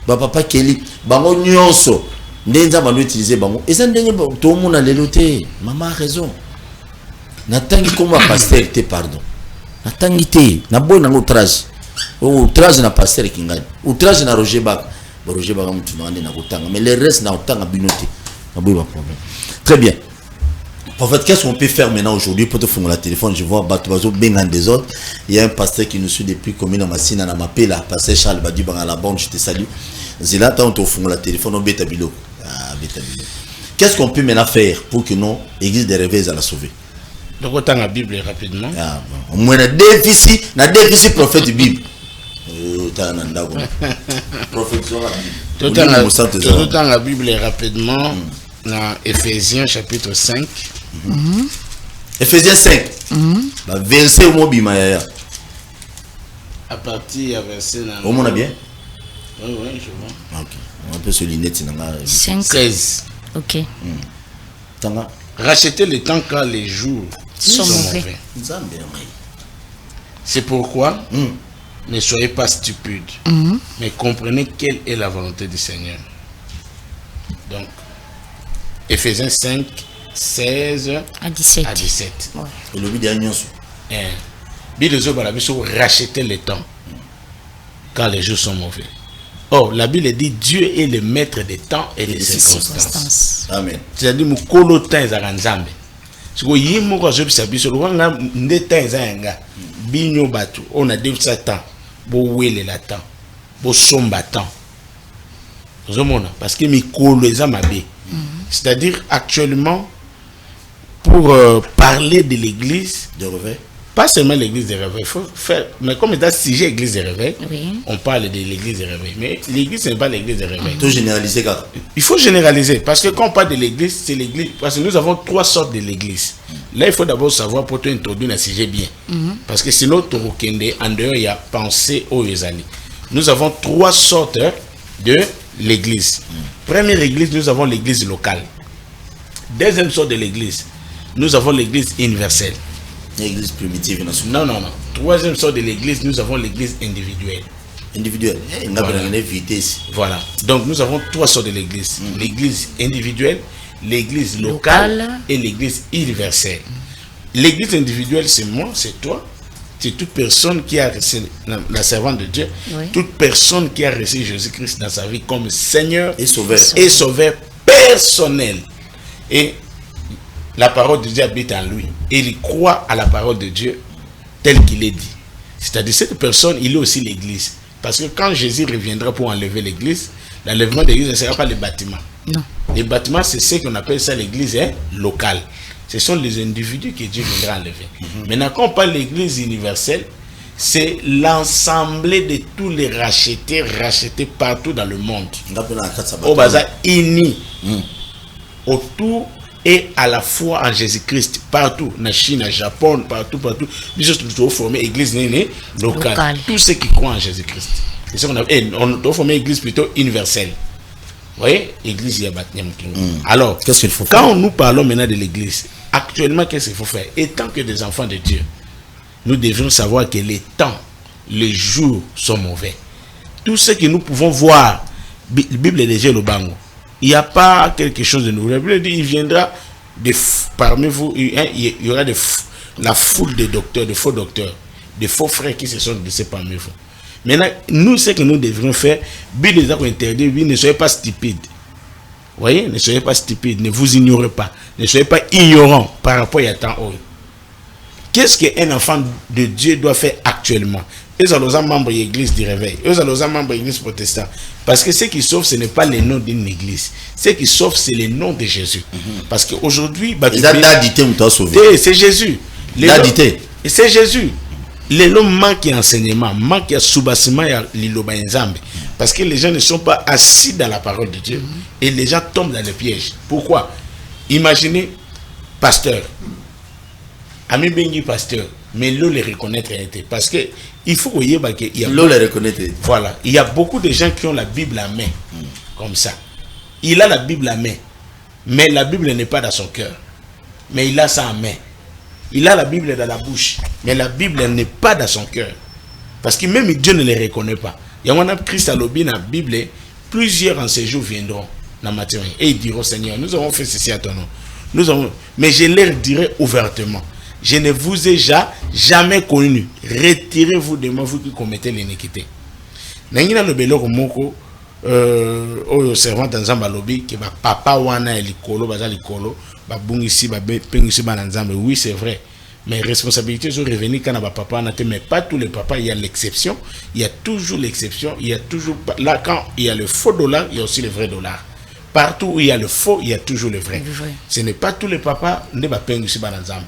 ba papa Kelly bango nyonso ndenza ba utiliser bango. Eza ndenge to mona lelo te. Mama a raison. Natangi comme pasteur te pardon. Natangi te na boy na outrage. Outrage na pasteur kingani. Outrage na Roger Bak. Roger Bak mutu na na kutanga mais le reste na otanga binote. Na boy ba problème. Très bien. Prophète, qu'est-ce qu'on peut faire maintenant aujourd'hui pour te faire le téléphone? Je vois Batubazo Bengan des autres. Il y a un pasteur qui nous suit depuis combien de Massina na m'appelle là, pasteur Charles Badi à la bande, je te salue. Zila tant on fait le téléphone au Betabilo. Ah Betabilo. Qu'est-ce qu'on peut maintenant faire pour que non église des réveils à la sauver?
Donc autant la Bible rapidement.
Ah bon. Au moins na déficit prophète de Bible. Prophète sur la Bible.
Autant la Bible rapidement dans Éphésiens chapitre 5.
Éphésiens 5. Bah verset au mot bimaya.
À partir du verset
au monde bien.
Oui, je vois.
OK. On peut se lunette
16.
OK.
Rachetez le temps car les jours sont mauvais. C'est pourquoi ne soyez pas stupides, mais comprenez quelle est la volonté du Seigneur. Donc, Éphésiens 5, 16
à 17.
Et le but dernier.
Racheter le temps quand les jours sont mauvais. Or, la Bible dit Dieu est le maître des temps et des circonstances.
Amen.
C'est-à-dire que nous temps est nzambe. Ce que yi moko zo bisa biso lo nga nde temps ezanga binyo batu on a dit ça temps bo wele la temps bo somba temps. Zomona parce que mikolo ezamabe. C'est-à-dire actuellement pour parler de l'église
de réveil.
Pas seulement l'église des réveils, il faut faire, mais comme étant sujet église des réveils, on parle de l'église des réveils. Mais l'église, ce n'est pas l'église des réveils.
Il faut généraliser, car
il faut généraliser, parce que quand on parle de l'église, c'est l'église, parce que nous avons 3 sortes de l'église. Là, il faut d'abord savoir pour introduire un sujet bien. Parce que sinon, en dehors, il y a pensée aux Yezali. Nous avons 3 sortes de l'église. Première église, nous avons l'église locale. Deuxième sorte de l'église, nous avons l'église universelle.
L'église primitive.
Non. Troisième sorte de l'église, nous avons l'église individuelle.
Individuelle.
Voilà. Donc nous avons 3 sortes de l'église. L'église individuelle, l'église locale et l'église universelle. L'église individuelle, c'est moi, c'est toi. C'est toute personne qui a reçu la servante de Dieu. Toute personne qui a reçu Jésus-Christ dans sa vie comme Seigneur
et Sauveur.
Et Sauveur personnel. Et la parole de Dieu habite en lui. Et il croit à la parole de Dieu tel qu'il est dit. C'est-à-dire, cette personne, il est aussi l'église. Parce que quand Jésus reviendra pour enlever l'église, l'enlèvement de l'église ne sera pas les bâtiments.
Non.
Les bâtiments, c'est ce qu'on appelle ça l'église locale. Ce sont les individus que Dieu viendra enlever. Maintenant, quand on parle de l'église universelle, c'est l'ensemble de tous les rachetés partout dans le monde. Au bazar uni autour et à la fois en Jésus-Christ, partout, en Chine, en Japon, partout, nous devons former l'église locale. Tous ceux qui croient en Jésus-Christ. C'est ce qu'on a. On doit former l'église plutôt universelle. Vous voyez, l'église Yabatnyam. Alors, qu'est-ce qu'il faut faire? Quand nous parlons maintenant de l'église, actuellement, qu'est-ce qu'il faut faire? Étant que des enfants de Dieu, nous devons savoir que les temps, les jours sont mauvais. Tout ce que nous pouvons voir, la Bible est déjà le bango. Il n'y a pas quelque chose de nouveau. La Bible dit il viendra parmi vous, il y aura la foule de docteurs, de faux docteurs, de faux frères qui se sont laissés parmi vous. Maintenant, nous, ce que nous devrions faire, Bible est interdit, ne soyez pas stupides. Vous voyez, ne soyez pas stupides, ne vous ignorez pas, ne soyez pas ignorants par rapport à temps. Qu'est-ce qu'un enfant de Dieu doit faire actuellement? Ils sont membres de l'église du réveil. Ils sont membres de l'église protestante. Parce que ce qui sauve, ce n'est pas le nom d'une église. Ce qui sauve, c'est le nom de Jésus. Parce qu'aujourd'hui, c'est Jésus. C'est Jésus. Les gens manquent d'enseignement, manquent de soubassement et de parce que les gens ne sont pas assis dans la parole de Dieu. Et les gens tombent dans le piège. Pourquoi? Imaginez, pasteur. Ami Bengi pasteur, mais l'eau les reconnaître parce que il faut qu'il y ait
l'eau les reconnaître.
Voilà, il y a beaucoup de gens qui ont la Bible à main, comme ça. Il a la Bible à main, mais la Bible n'est pas dans son cœur. Mais il a ça en main. Il a la Bible dans la bouche, mais la Bible n'est pas dans son cœur. Parce que même Dieu ne les reconnaît pas. Il y a un Christ à l'obéi dans la Bible, plusieurs en ces jours viendront dans ma terre et ils diront Seigneur, nous avons fait ceci à ton nom. Mais je leur dirai ouvertement. Je ne vous ai jamais connu. Retirez-vous de moi, vous qui commettez l'iniquité. Nangina lobelo komoko oyo servant nzamba lobi ke ba papa wana elikolo baza likolo ba bungisi ba pengisi ba nzamba. Oui, c'est vrai. Mais responsabilités sont revenues quand ba papa na te, mais pas tous les papas, il y a l'exception, il y a toujours l'exception, il y a toujours là quand il y a le faux dollar, il y a aussi le vrai dollar. Partout où il y a le faux, il y a toujours le vrai. Ce n'est pas tous les papas ne ba pengisi ba nzamba.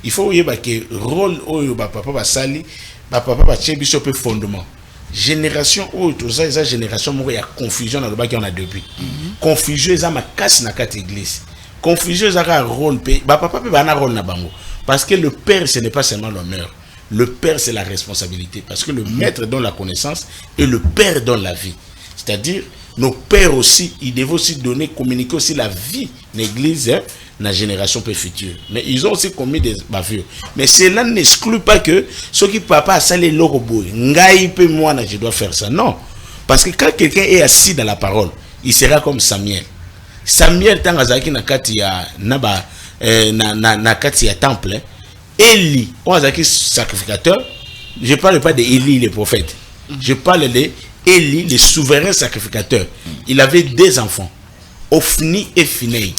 Il faut que le rôle où papa va sali, papa va tirer peu fondement. Génération où tout ça, esa génération où il y a confusion dans le bas qu'on a depuis. Confusion esa ma casse na kat église. Confusion esa un rôle papa peut un rôle na bango parce que le père ce n'est pas seulement l'honneur. Le père c'est la responsabilité parce que le maître donne la connaissance et le père donne la vie. C'est-à-dire nos pères aussi, ils doivent aussi donner, communiquer aussi la vie de l'église, hein, la génération future. Mais ils ont aussi commis des bavures. Mais cela n'exclut pas que ceux qui papa a salé l'orobo, ngai pe moi je dois faire ça. Non. Parce que quand quelqu'un est assis dans la parole, il sera comme Samuel. Samuel tant azaki na kati ya naba na kati ya temple. Élie, on azaki sacrificateur. Je parle pas de Élie le prophète. Je parle de Élie, le souverain sacrificateur. Il avait deux enfants, Ophni et Phinehas.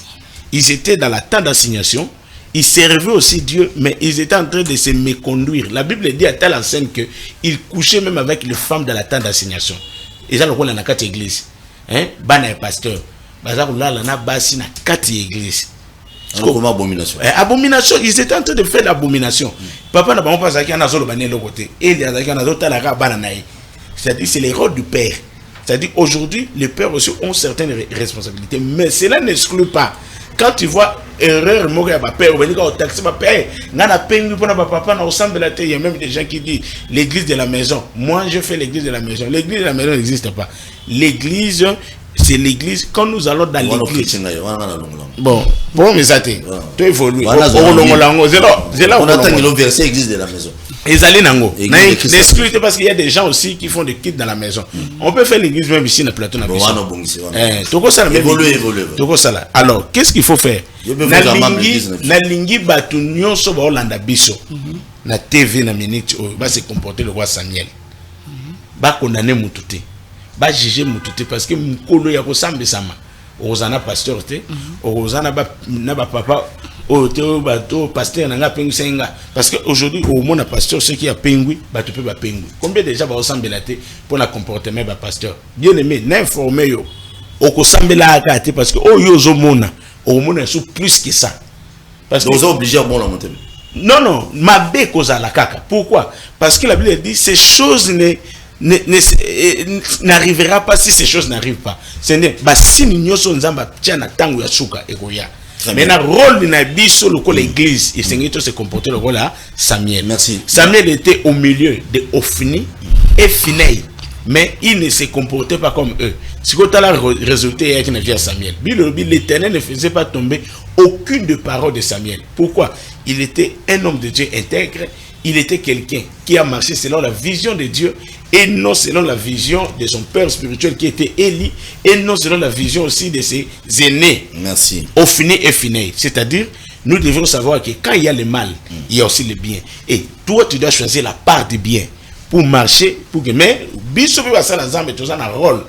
Ils étaient dans la tente d'assignation. Ils servaient aussi Dieu, mais ils étaient en train de se méconduire. La Bible dit à telle enseigne qu'ils couchaient même avec les femmes dans la tente d'assignation. Et ça, le rôle dans la quatre église. Hein? Bana et pasteur. Bazar là, na basi na quatre églises.
Comment abomination?
Abomination. Ils étaient en train de faire l'abomination. Papa n'a pas pensé qu'il y a un azolo bané l'autre côté. Et il y a un azolo talaga bananaï. C'est-à-dire c'est les rôles du père. C'est-à-dire aujourd'hui, les pères aussi ont certaines responsabilités. Mais cela n'exclut pas. Quand tu vois erreur, il y a père, il y a taxi, il y a même des gens qui disent l'église de la maison. Moi, je fais l'église de la maison. L'église de la maison n'existe pas. L'église, c'est l'église. Quand nous allons dans l'église. Bon, mais ça tu évolues. On
attend le verset église de la maison.
Ils allaient nango. N'exclut parce qu'il y a des gens aussi qui font des kits dans la maison. On peut faire l'église même ici dans le plateau. Alors, qu'est-ce qu'il faut faire? Na lingi batu nyonso ba Hollanda biso. Na TV na minute va se comporter le roi Samuel. Ba condamner mututé. Ba juger mututé parce que mukolo ya ko sambe sama. Ozana pasteur te, ozana ba papa au bateau pasteur nanga pengusenga parce que aujourd'hui au monde pasteur ceux qui a pengui bateau peut ba pengu. Combien déjà ba osambela te pour la comportement ba pasteur. Bien aimé, n'informer yo. Oko sambela akate parce que oh yo zo mona, au monde sous plus que ça. Parce que
vous obligé à bon la monter.
Non, mabe koza la kaka. Pourquoi? Parce que la Bible dit ces choses n'arrivera pas si ces choses n'arrivent pas. C'est si nous sommes en train de suka ekoya. Mais le rôle de Nabiso, l'église, il s'est se comporter le rôle à Samuel.
Merci.
Samuel était au milieu de Ophni et Phinehas, mais il ne se comportait pas comme eux. Ce que tu as résulté avec Samuel. L'Éternel ne faisait pas tomber aucune de parole de Samuel. Pourquoi? Il était un homme de Dieu intègre. Il était quelqu'un qui a marché selon la vision de Dieu et non selon la vision de son père spirituel qui était Élie et non selon la vision aussi de ses aînés.
Merci.
Ophni et Phinehas. C'est-à-dire, nous devons savoir que quand il y a le mal, il y a aussi le bien. Et toi, tu dois choisir la part du bien pour marcher. Mais, biso peut passer la zambe, tu as un rôle.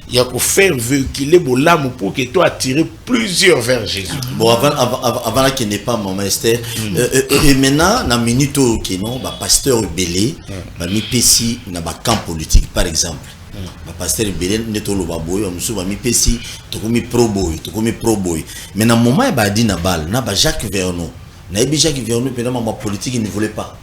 Il y a pour faire véhiculer l'âme pour que toi attirer plusieurs vers Jésus.
Bon, avant qu'il n'ait pas mon Esther, et maintenant, dans la minute où non, pasteur Belé, mi pesi na ba camp politique par exemple. Pasteur Belé neto lo baboy, on sou ba mi pesi to komi pro boy. Mais dans moment il ba dit na bal, na ba Jacques Vernon. Na bi Jacques Vernon pendant ma politique il ne voulait pas.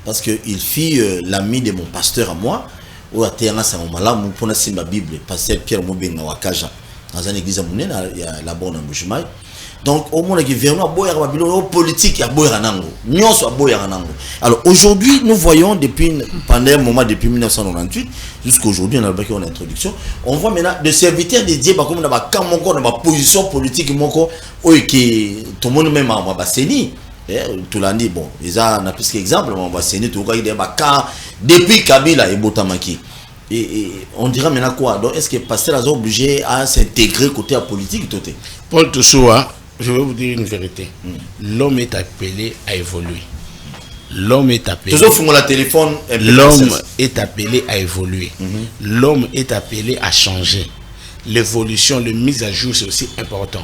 Parce que il fit l'ami de mon pasteur à moi. Ou à terre ça m'a malamu pour la Bible pasteur Pierre Mobenga wakaja dans une église monene il y a la bonne embouchement donc au monde qui vient à boire babylone politique à boire nango nyonso à boire nango. Alors aujourd'hui nous voyons depuis pendant un moment depuis 1998 jusqu'à aujourd'hui on a une introduction on voit maintenant des serviteurs de Dieu comme dans ba camp moko dans ba position politique moko qui tout le monde même à baseni. Tout l'a dit, bon, ils ont un plus qu'exemple, on va s'ennuyer tout le temps, depuis Kabila et Botamaki. Et on dira maintenant quoi? Donc est-ce que Pasteur a obligé à s'intégrer côté à politique?
Paul Toussoua, je vais vous dire une vérité. L'homme est appelé à évoluer. L'homme est appelé.
Toujours fumant la téléphone.
L'homme est appelé à évoluer. L'homme est appelé à changer. L'évolution, le mise à jour, c'est aussi important.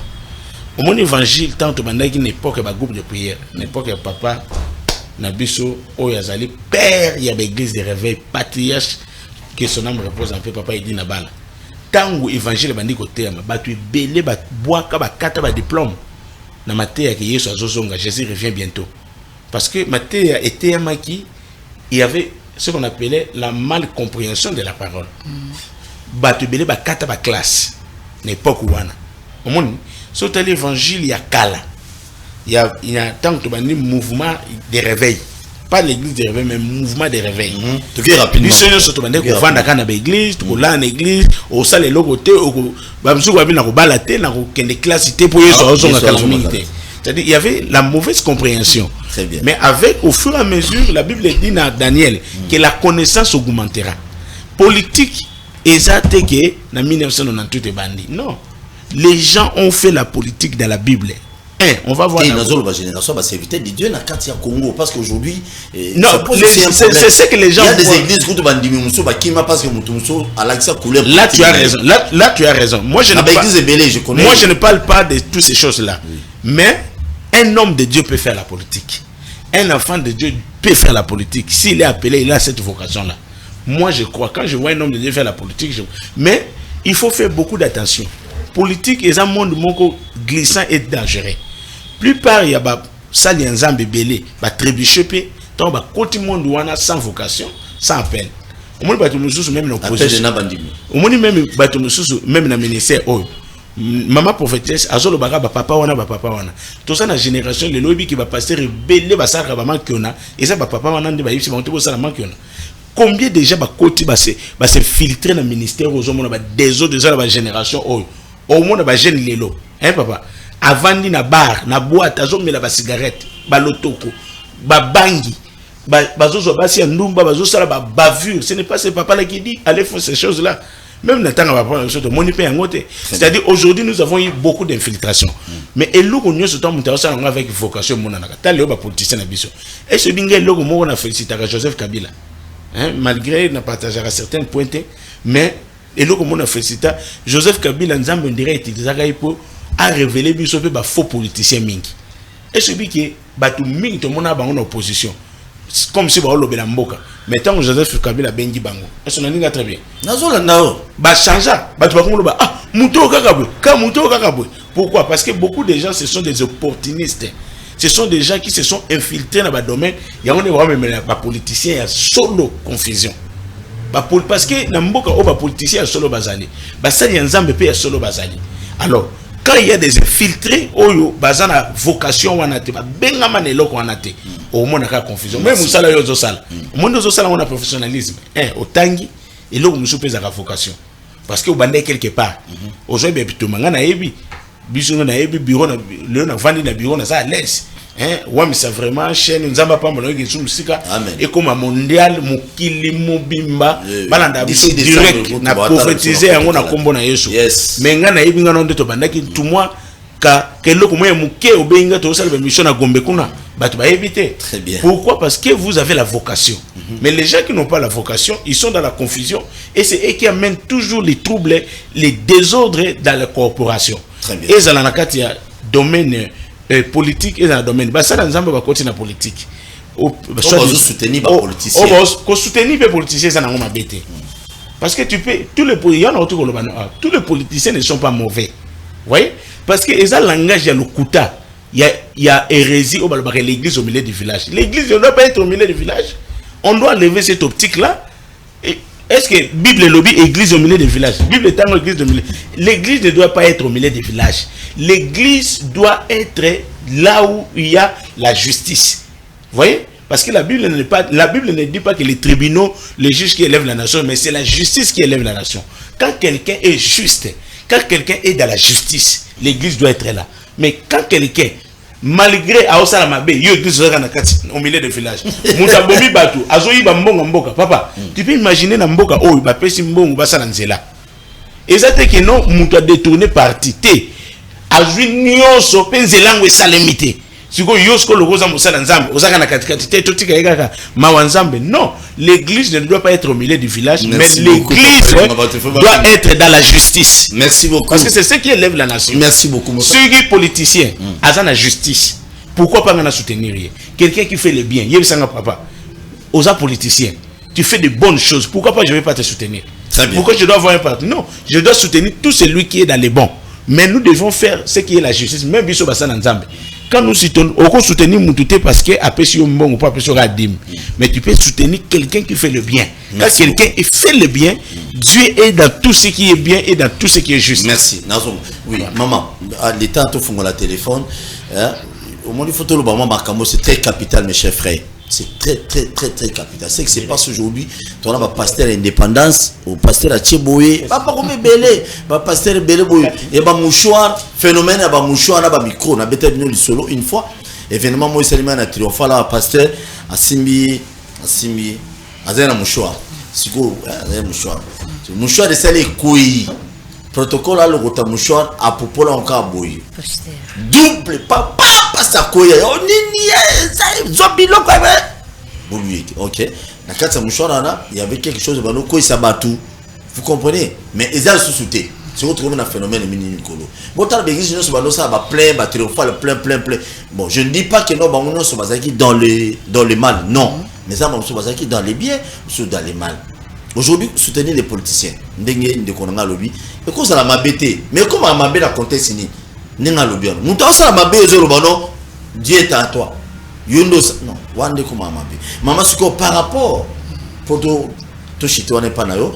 Au mon évangile, tant que bandaki n'époque ba groupe de prière, n'époque papa Nabiso Oyazali, père il y a l'église de réveil, patriarche que son âme repose en paix, papa il dit Nabala. Tant que évangile bandi côté ma batu belé ba bois ka ba kata ba diplôme. Na maté que Yesu azozonga, Jésus revient bientôt. Parce que Matéa était un maquis, il y avait ce qu'on appelait la malcompréhension de la parole. Batubele ba kata ba classe n'époque wana. Au monde, sur l'évangile il y a Kala. Il y a tant que un mouvement de réveil. Pas l'église de réveil, mais mouvement de réveil.
Tu veux rapidement.
Les seigneurs sont demandés qu'on vende à l'église, qu'on l'a en église, au salle logoté, au bamsou va venir au balaté, dans des classes pour y calamité. C'est-à-dire il y avait la mauvaise compréhension.
Très bien.
Mais avec au fur et à mesure, la Bible dit dans Daniel que la connaissance augmentera. Politique exact que dans 1998 bandit. Non. Les gens ont fait la politique dans la Bible. On va voir.
La génération va s'éviter de Dieu dans le Congo parce qu'aujourd'hui,
non, c'est ce que les gens.
Il y a des églises qui parce que
là tu as raison. Là tu as raison. Moi je ne parle pas de toutes ces choses-là. Oui. Mais un homme de Dieu peut faire la politique. Un enfant de Dieu peut faire la politique. S'il est appelé, il a cette vocation-là. Moi je crois, quand je vois un homme de Dieu faire la politique, mais il faut faire beaucoup d'attention. Politique est un monde glissant et dangereux. Plupart il y a ba sali nzambe belé ba trébucher pe tant ba côté monde wana sans vocation sans appel au monde bato mususu même na opposition au monde même bato mususu même na ministère oh maman prophétesse azolo baka ba papa wana tout ça na génération le lobby qui va passer belé ba saka ba mankiona et ça ba papa wana ndi ba yipsi ba ntobo sala mankiona. Combien déjà ba côté ba se filtrer na ministère aux hommes ba des autres déjà la génération oh au monde ba jeune lelo hein papa. Avant na bar, na boîte, azomela ba cigarette, ba lotoko, ba bangi, bazozo basi ya ndumba, bazo sala ba bavure. Ce n'est pas ce papa là qui dit allez faire ces choses là. Même Nathan va prendre chose de moniper en côté. C'est-à-dire aujourd'hui nous avons eu beaucoup d'infiltration. Mais eloko nyo ce temps monter ça avec vocation monanaka. Tale ba politicien na biso. Et ce binga eloko mo na féliciter Joseph Kabila. Hein, malgré n'a partagé à certains points mais eloko mo na féliciter Joseph Kabila nzambe ndirait utiliser pour a révélé biso pe ba faux politicien mingi. Et celui qui est batu mingi to mona bango na opposition. Comme si ba olobela mboka. Mais tant que Joseph Kabila bengi bango. Est-ce qu'on a très bien.
Nazola nao.
Ba changea, batu ba komolo ba ah muto kakabwe, ka muto kakabwe. Pourquoi? Parce que beaucoup de gens ce sont des opportunistes. Ce sont des gens qui se sont infiltrés dans le domaine. Il y a même ba politicien ya solo confusion. Parce que na mboka o ba politicien ya solo bazali. Ba sali nzambe pe ya solo bazali. Alors quand il y a des infiltrés, oyo bazana vocation wanate, benga maneloko wanate, au monde a confusion. Même musala yozo sala. Monde yozo sala on a professionnalisme. Otangi et l'autre musu pesa la vocation. Parce que au bandé quelque part. Aujourd'hui bito manga na ebi, biso na ebi bureau na le na vandi na bureau na ça à l'aise. Wami c'est vraiment chaîne nzamba pa mono ngi musika et comme mondial mukili mobimba balanda biso direct na prophétiser yango na kombo na Yesu mais nga na yebinga ndo to bandaki tout moi ka keloko moye muke obenga to sala mission na Gombe kuna batu ba éviter. Pourquoi? Parce que vous avez la vocation. Mais les gens qui n'ont pas la vocation, ils sont dans la confusion et c'est eux qui amènent toujours les troubles, les désordres dans la corporation. Et ça na kati ya domaine politique et dans le domaine. Ça dans nzambe ba continuer la politique.
Soutenir les politiciens.
Soutenir les politiciens ça n'a pas bête. Parce que tu peux tous les politiciens ne sont pas mauvais. Vous voyez? Parce que ils ont langage il y a le kuta. Il y a hérésie au balbare l'église au milieu du village. L'église ne doit pas être au milieu du village. On doit lever cette optique là. Est-ce que Bible lobby église au milieu des villages? Bible est en église au milieu. L'église ne doit pas être au milieu des villages. L'église doit être là où il y a la justice. Vous voyez? Parce que la Bible ne dit pas que les tribunaux, les juges qui élèvent la nation, mais c'est la justice qui élève la nation. Quand quelqu'un est juste, quand quelqu'un est dans la justice, l'église doit être là. Mais quand quelqu'un malgré Aosala Mabe, au milieu du village. Moutabomi Batu, Azoyi Bambonga Mboka, papa, tu peux imaginer na Mboka, oh, il va pèse Mbongo, Basalanzela. Et ça, c'est que non, Mouta détourné parti, té. Azoui Nyonso, Penzelango et Salemité. Si vous yosko le rosa moussa nzambe, osaka na katikati te totika yaka mawanzambe. Non, l'église ne doit pas être au milieu du village, mais l'église doit être dans la justice.
Merci beaucoup.
Parce que c'est ce qui élève la nation.
Merci beaucoup.
Ceux qui politiciens, à la justice. Pourquoi pas soutenir quelqu'un qui fait le bien? Yebisanga papa. Aux politiciens, tu fais de bonnes choses. Pourquoi pas je ne vais pas te soutenir? Pourquoi je dois avoir un parti? Non, je dois soutenir tout celui qui est dans les bons. Mais nous devons faire ce qui est la justice. Même Biso Bassan Nzambe. quand nous soutenons, on peut soutenir Moutouté parce que après si on bon ou pas sur Adim, mais tu peux soutenir quelqu'un qui fait le bien. Quand quelqu'un fait le bien, Dieu est dans tout ce qui est bien et dans tout ce qui est juste.
Merci. Oui, maman, l'état tout fond la téléphone. Au moins il faut tout le moment Marcamo, c'est très capital mes chers frères. C'est très capital. C'est que c'est pas aujourd'hui. Tu as un pasteur indépendance, au pasteur à Tchéboué, pas comme belé, pas pasteur belé boy. Et bah mouchoir, phénomène à mouchoir, à micro, on a bêté venu le solo une fois. Événement moi c'est à triomphal à pasteur à Simbi, à Zéna mouchoir. Siko, Zéna mouchoir. Mouchoir de celle couille. Protocole à l'autre mouchoir à popola encore boy. Double papa. Pas ça quoi on ni zombie lo quoi ok na kata mouchoir il y avait quelque chose bano quoi ça batou vous comprenez mais ils ont sous-souté c'est autre comme un phénomène mini colo bon tal béguise nous bano ça va plein ba triomphal plein bon je ne dis pas que non ba on se basaki dans le mal non mais ça on se basaki dans les biens ou dans les mal aujourd'hui soutenir les politiciens ndenge ndekonanga lobby et quoi ça la mabété mais comment mabé la contexte ni ninga lobiano muto sala mabe ezolo bano Dieu est à toi yondo non wande ko mama be mama siko par rapport poto to chito on pas na yo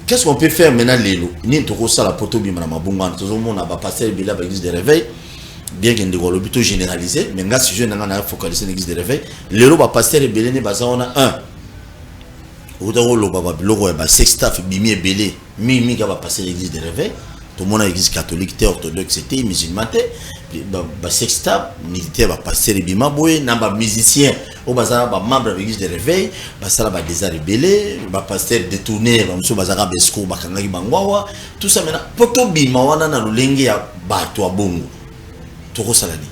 qu'est-ce qu'on peut faire maintenant lelo ni to ko sala poto bi mana mabunga to zo mona ba passer bila ba église de réveil bien que ndeko lobi to généraliser mais nga si je na focaliser l'église de réveil lelo ba passer belé ne ba ça on a un oudaro lo ba biloko ba sex staff bimi belé mi ga ba passer l'église de réveil. Tout le monde a l'église catholique, orthodoxe, c'était musulman, bah sexta, militaire, bah passer les bimaboué, n'a musicien, au bazar, bah membre de l'église de réveil, bah ça bah des rebellés, bah passer détourné, bah monsieur bazara besco, bah kangaki bangwawa, tout ça maintenant, poto bimawana na lulenge ya bah toi bongo, toko salani.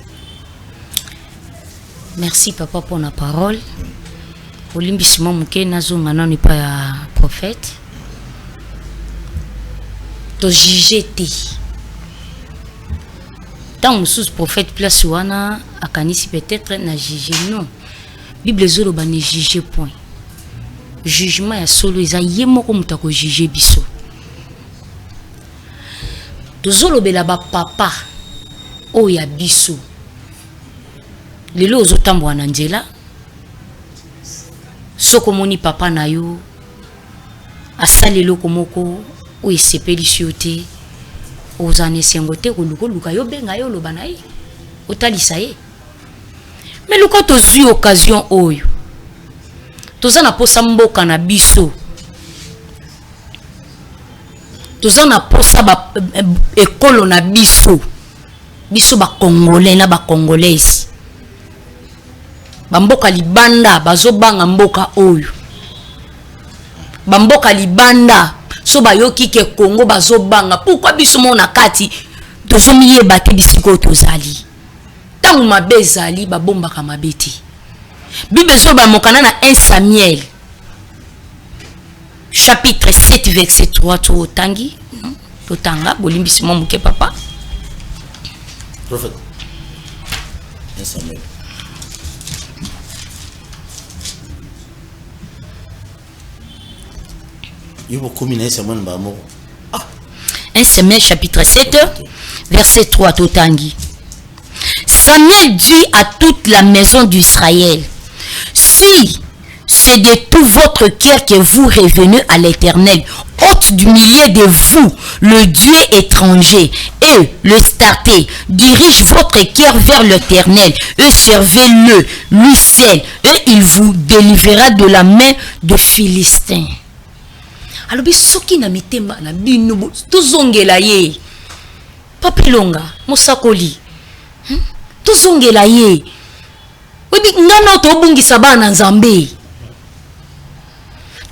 Merci papa pour la parole. Olimbisimo muke nazo maintenant n'est pas prophète. To juger te tant sous prophète place wana akanisi peut-être na juger non bible zolo ba ne juger point jugement ya solo eza yemo ko mutako juger biso to zolo bela ba papa o ya biso lelo ozotambwa na nzela soko moni papa na yo asalelo komoko oui c'est pélicioté aux années 50 ko luka yo benga yo lobana yi otalisa ye mais luka to zu occasion oyo toza na posa mboka na biso toza na posa ba ekolo na biso ba congolais na ba congolaise ba mboka libanda bazobanga mboka oyo ba mboka libanda so ba yoki ke Congo bazobanga pourquoi biso mona kati tozomiye bate bisiko tozali tangu mabezali ba bomba ka mabeti bible so ba mokana na 1 Samuel chapitre 7 verset 3 to tangi to tanga bolimbisimo muke papa
prophète 1 Samuel
1 Samuel chapitre 7 verset 3 Totangi. Samuel dit à toute la maison d'Israël: si c'est de tout votre cœur que vous revenez à l'Éternel, hôte du milieu de vous, le Dieu étranger, et le starter, dirige votre cœur vers l'Éternel, et servez-le, lui seul, et il vous délivrera de la main de Philistins. Alors, soki na mitema na bino tozongela ye papilonga mosakoli tozongela ye webi ngana tobungisa bana nzambe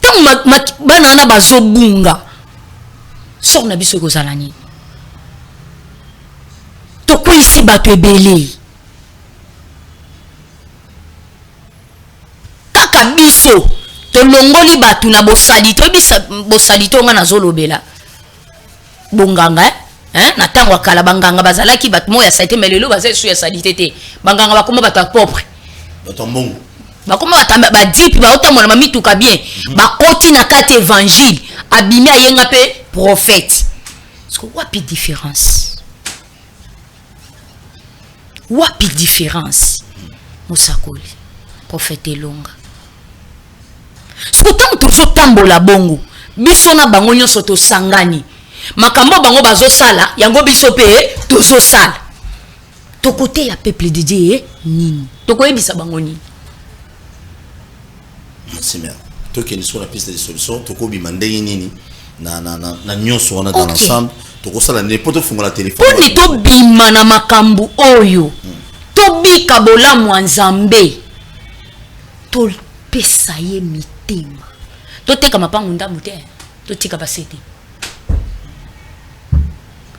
tangu bana na bazobunga sok na biso kozala nini tokwisi bato ebele kaka biso tolongoli batu na bosali to bisa bosali to nga nazolobela bonganga na tango akala banganga bazalaki batu moya saite melelo bazali su ya salite te banganga bakoma batu propre
batombongo
bakoma batamba ba dipi ba otamona mamituka bien bakoti na kati évangile abimi ayenga pe prophète. Est-ce que wapi différence wapi différence Mosakoli prophète Elonga sotam tozo tambola bongo biso na bango nyonso to sangani makambo bango bazo sala yango biso pe tozo sala to côté ya peuple de Dieu nini to ko ebisa bango nini.
Merci bien. Toi qui es sur la piste de solution to ko bimande nini na nyonso on a dans l'ensemble to ko sala n'importe fungo la téléphone
pour ni to bima na makambo oyo to bika bolamu nzambe to pesa ye mitema to teka mapangu ndamu te to tika basete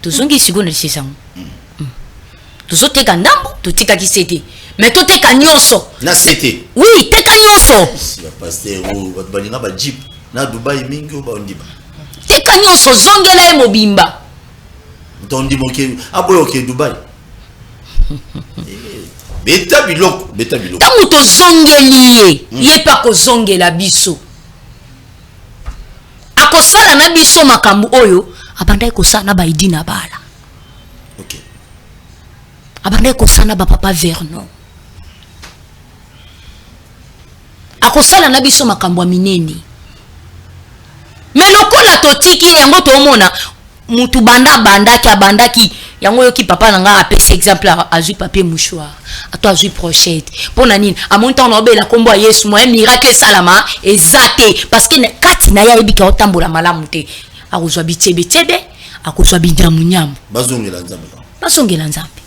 to zongi sigone sisango to zo teka ndambu to tika kisete mais to teka nyonso
na sete
oui teka nyonso
si ba pasteur o balinga ba jeep na Dubai mingi o ba ondiba
teka nyonso zongela ye mobimba
tondi moke aboyo ke Dubai beta biloko
tangu to zongeli ye pa ko zongela biso akosala na biso makambo oyo abandai kosala na baidi na bala.
OK.
Abandai kosala na ba papa Vernon. Akosala na biso makambo minene. Mais lokola totiki yango to mona mutu bandaki yango yoki papa nanga apesi exemple azui papier mouchoir ato azui brochette pona nini amonta on obela kombo Yesu mo miracle salama ezate parce que kati na ya ebika otambola malamu te akozwa bitebe akozwa binyamunyamu
bazongela nzambe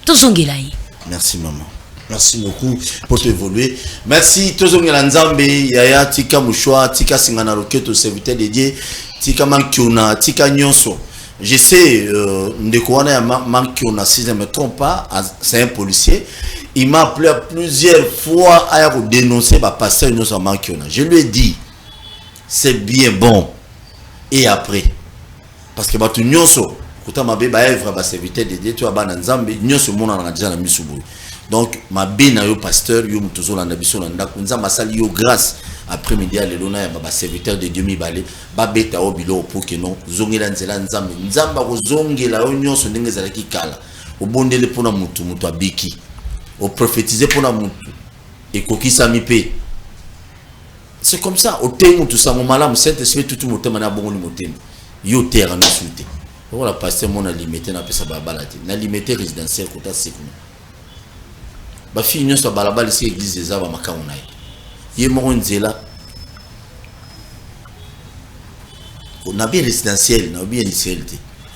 tozongela ye.
Merci maman. Merci beaucoup pour t'évoluer. Merci tozongela nzambe yaya tika mouchoir tika singana roketo serviteur de Dieu tika mankiona tika nyonso. Je sais, Ndekouana ya mankiona si je ne me trompe pas, c'est un policier. Il m'a appelé plusieurs fois à dénoncer ma pasteur nyonso mankiona. Je lui ai dit, c'est bien bon. Et après, parce que batu nyonso, kouta mabe ba evra ba serviteur de Dieu, tu as ban nzambe nyonso mona na déjà na misubu. Donc ma bena yo pasteur yo mutozo la nabiso na ndako nzamba sali yo grâce après-midi à l'elona ya ba serviteur de Dieu mi balé ba beta o bilo pour que non zongela nzela nzambe nzamba ko zongela yo nyonso ndenge zalaki kala obondele pona mutu abiki o prophétiser pona mutu et kokisa mi pe. C'est comme ça au temu tout ça mon malam Saint-Esprit tout motema na bongo motema yo terre na souté. Voilà pasteur mon a limité na pesa ba balati na limité résidentiel kota sekuna. Ba fille nyonso balabala ici église des aba makauna ye mo nzela on a bien résidentiel na bien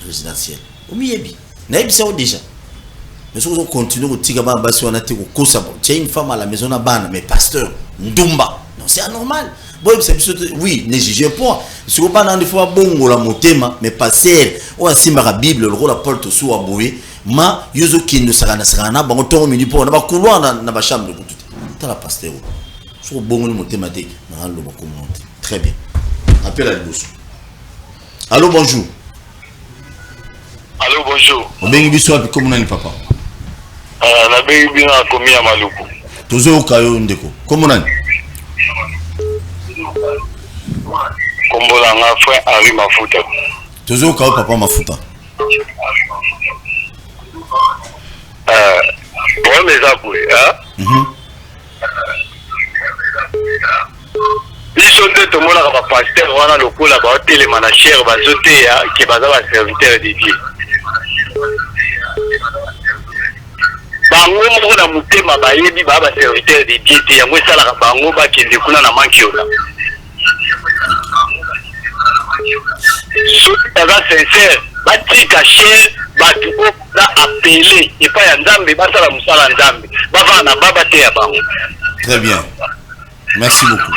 résidentiel o miyebi na ebisa o déjà mais si on continue au tika ba basi on a te ko kosa bon tiens une femme à la maison na bana mais pasteur ndumba non c'est anormal bon c'est oui ne jugez pas si on pas dans des fois bongo la motema mais pasteur o asimba la bible le rôle Paul to so aboye ma yozo kino sakana bango to mini po na ba couloir na ba chambre de tout la pasteur so bongo ni motema te na lo ba commenter très bien appel à l'bosso. Allô bonjour.
Allô bonjour.
On bengi biso api comme nani papa.
Na bengi bina komi ya maluku.
Tozo kayo ndeko. Comme nani?
Kombola nga frère Henri Mafuta.
Tozo kayo papa Mafuta.
Bon les aboué hein. Biso nde tomonaka ba pasteur wana lokola ba telema na cher bazote ya ke baza ba serviteur de Dieu. Bango moko na mutema bayebi ba serviteur de Dieu te yango esalaka bango bakende kuna na mankiona. Soki baza sincère batika cher batu o na appelé et pas ya nzambe basala musala nzambe bava na baba te ya bango.
Très bien. Merci beaucoup.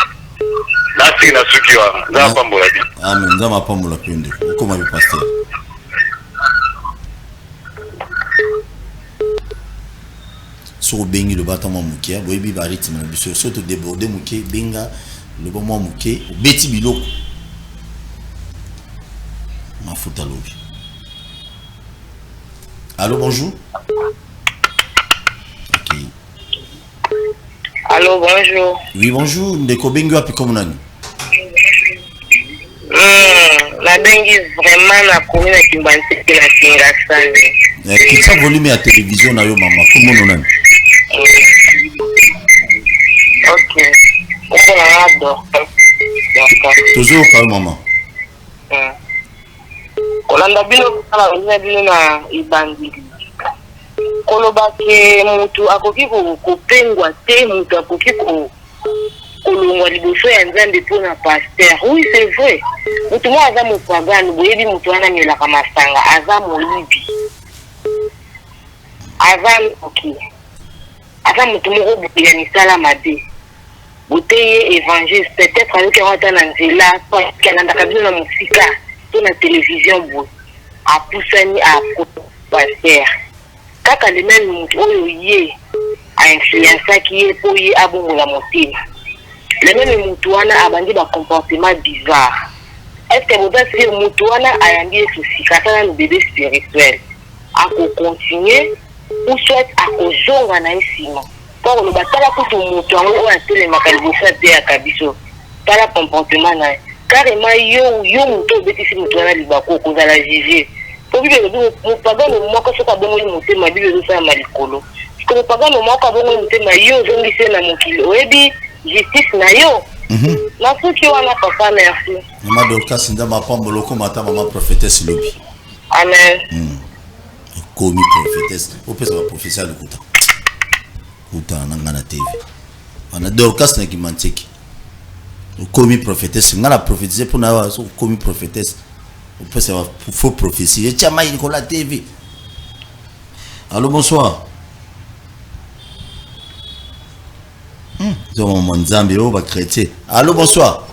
Merci na suki wana. Nzamba pambola bi.
Amen. Nzamba pambola pende. Comment le pasteur? Sur bengi le battement mukia, boyebi ba rythme na biso, surtout déborder muké benga le bon moi muké, beti biloko. Mafuta lobi. Allô, bonjour. Ok.
Allô, bonjour.
Oui, bonjour. Ndeko bengi api comme nani?
La bengi vraiment na commune Kimbanti na Kingasane.
Qui ça volume à télévision na yo maman comment on a?
Ok. On va adore.
Toujours quand maman.
Kolanda bino kala ina bino na ibandi. Koloba ke mutu akoki kopengwa te mutu akoki kolongwa liboso ya nzambe mpona pasteur. Oui, c'est vrai. Mutu mo aza mopagani boyebi mutu wana melaka masanga aza moyibi. Aza moki. Aza mutu moko boya misala mabe. Boteye évangile peut-être avec un na nzela kanandaka bino na mosika to na télévision bo apusani a pasteur. Kaka le même mutu oyo ye a influencer ki ye po ye abongola motema. Le même mutu wana abandi ba comportement bizarre. Est-ce que vous avez mutu wana ayandi souci kata na bébé spirituel a continuer ou soit a kozonga na nsima. Pour le batala kutu mutu ango a tele makalibosa te ya kabiso. Tala comportement na carrément yo mutu betisi mutu wana libako kozala juger. Pour vivre le pagano moko soka bongo motema bible zo sa malikolo. Parce que pagano moko bongo motema yo zongise na mokili. Oyebi justice na yo. Na soki wana papa merci.
Maman Dorcas ndama pambolo ko mata maman prophétesse lobi.
Amen.
Komi prophétesse. Au pesa va professeur de kuta. Kuta nanga na TV. Ana Dorcas na kimantiki. Komi prophétesse ngala prophétiser pour na so komi prophétesse. Au pesa va faux prophétie. Et chama il ko la TV. Allô bonsoir. Mon Nzambe o ba chrétien. Allô bonsoir.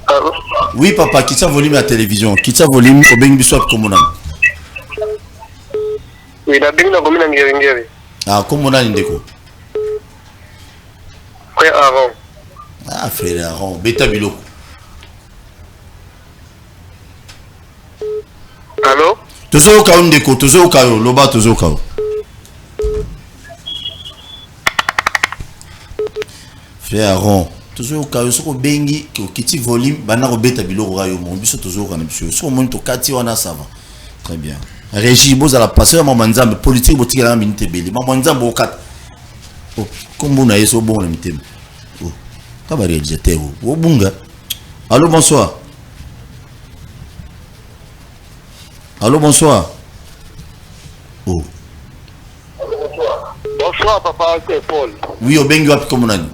Allô?
Oui papa, qui ça volume à la télévision? Qui ça volume au bengi biswap comme on a?
Oui, la bengi na komi na ngere.
Ah, comme on a ndeko.
Frère Aaron.
Ah, frère Aaron, beta biloko.
Allô?
Tozo ka ndeko, tozo ka loba tozo ka. Frère Aaron, toujours quand on bengi qui volume, bana robeta biloko rayo mon biso toujours quand biso. So mon to kati wana ça va. Très bien. Régie boza la passer maman Nzambe politique botika na minute beli. Maman Nzambe okat. Oh, comme na yeso bon na mitem. Oh. Ka ba réalisateur o bunga. Allô bonsoir. Allô bonsoir. Oh.
Bonsoir papa, c'est Paul.
Oui, au bengi wapi comme nani?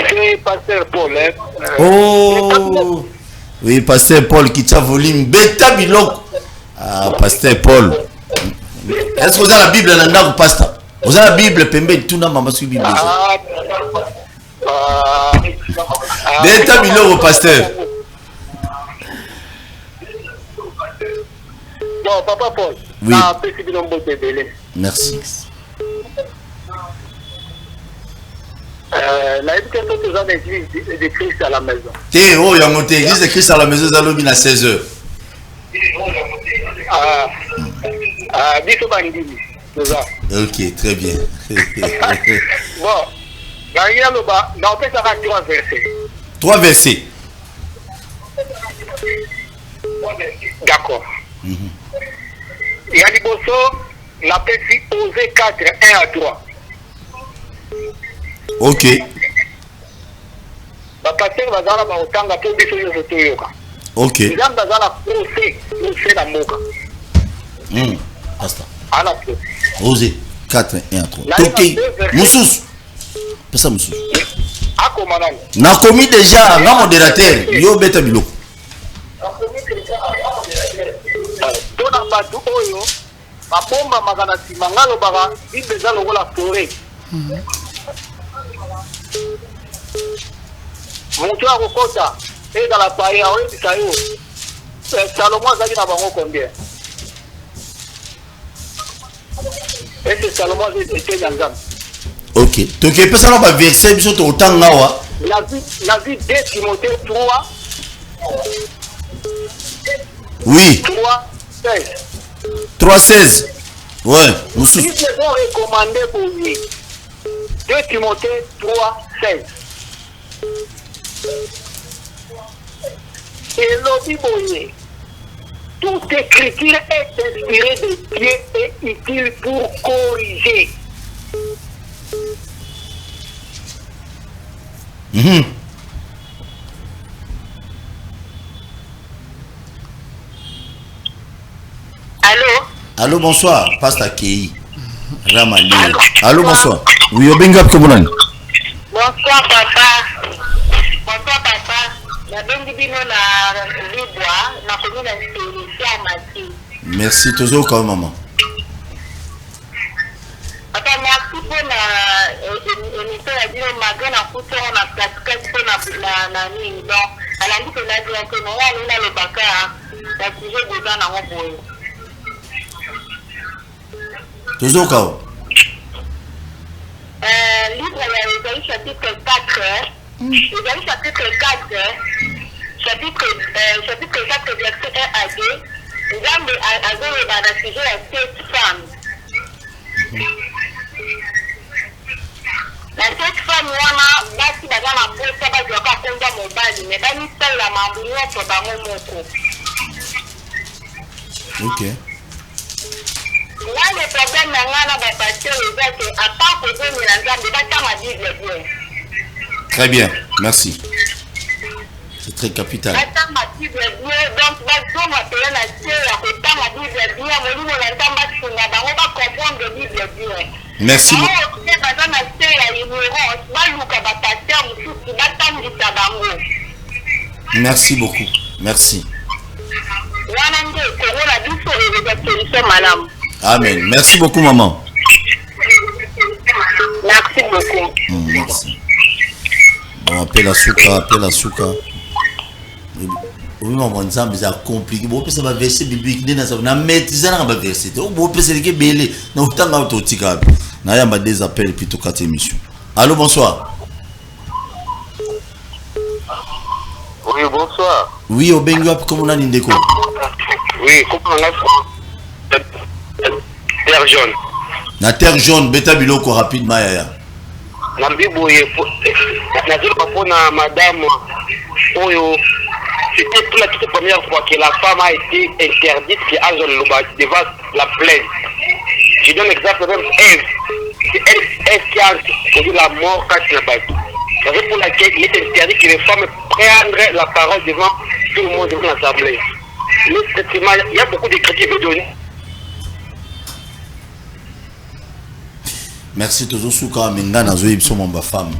C'est pasteur Paul.
Oh oui, pasteur Paul qui t'a volume bêta bilok. Ah, pasteur Paul. Est-ce que vous avez la Bible dans le pasteur? Vous avez la Bible pembe tout na mama sur Bible. Bêta bilok pasteur.
Bon, papa Paul.
Oui. Merci.
La éducation toujours d'église de Christ à la maison.
T'es oh, il y a monté église de Christ à la maison, Zalobi à 16h. Ok, très bien.
Bon, on peut savoir 3 versets.
3 versets.
D'accord. Il y a des bossos, la petite Osée 4, 1 à 3.
Ok.
Pasteur bazala ba otanga to biso yo toyoka.
Ok.
Nzambe bazala procès na moka.
Basta.
Ala procès.
Osée 4, 1 à 3. Toki. Moussous. Pesa moussous.
Ako manani.
Na commis déjà na modérateur. Yo beta biloko.
Tona batu oyo mabomba magana simangalo baka bible za lokola forêt. Moto akokota eza la paye aoyebisa yo Salomon azalaki na bango combien? Est-ce que Salomon était na Nzambe?
Ok. Toki pesa na ba verset biso to otanga wa.
La vie 2 Timothée 3.
Oui.
3:16.
3:16. Ouais, moussous.
Ils se sont recommandés pour lui. 2 Timothée 3:16. Et l'obiboye. Toute écriture est inspirée de Dieu et utile pour corriger. Allô?
Allô, bonsoir, Pasteur Kei. Ramali. Allô, bonsoir. Oui, Obengap Kobonan.
Bonsoir, papa. Bonsoir, papa.
Merci, toujours comme maman.
Merci pour l'émission
toujours comme
livre Ésaïe chapitre 4, Ésaïe chapitre 4, chapitre 4, verset 1 à 2, Nzambe azoloba na sujet ya 7 femmes. Na 7 femmes wana basi baza na posa bazwaka konza mobali me bamisalela mambo nyonso bango moko.
Ok.
Là, le problème na bapasteur est que à part que Dieu nous l'ensemble, pas ma Bible bien.
Très bien, merci. C'est très capital.
Pas ma Bible bien, donc on va payer la Dieu, pas ma Bible bien, mais nous l'ensemble on va comprendre la Bible bien.
Merci beaucoup. Merci beaucoup. Merci. Amen. Merci beaucoup, maman.
Merci beaucoup.
Merci. Bon, appelle la souka. Oui, maman, c'est compliqué. Bon, ça va verser biblique. Na maîtriser na ba verser. Bon, c'est que belé. Na utanga autotika. Na yamba des appels plutôt quatre émissions. Allô, bonsoir.
Oui, bonsoir.
Oui, Obengo, comment on a l'indéco?
Oui, comment on a terre jaune.
La terre jaune, bêta biloko rapidement yaya.
Nambiboye nazoka pona madame Oyo. C'était pour la toute première fois que la femme a été interdite qui a devant la plaine. Je donne l'exemple même Ève. C'est Ève qui a connu la mort quand il a battu. C'est raison pour laquelle il est interdit que les femmes prennent la parole devant tout le monde, devant l'assemblée. Il y a beaucoup d'écrits qui veulent donner.
Merci toujours souka menga na zoyi biso mamba femme.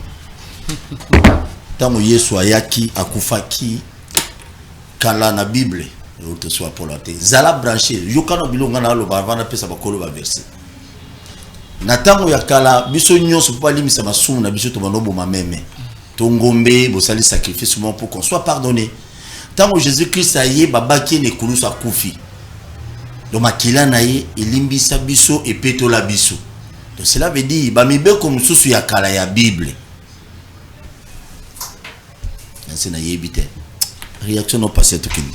Tango Yesu ayaki akufaki kala na Bible te soit pour la tête. Zala branché yokano bilonga na lo bavana pesa bakolo ba verset. Na tango ya kala biso nyonso pa limisa masumu na biso to banobo mameme. Tongombe bo sali sacrifice pour qu'on soit pardonné. Tango Jésus-Christ aye babaki ne kulusa kufi. Do makila na ye elimbisa biso et petola biso. Donc cela veut dire bamibe comme sous ya kala ya Bible. C'est na yebite. Réaction non passé tout kini.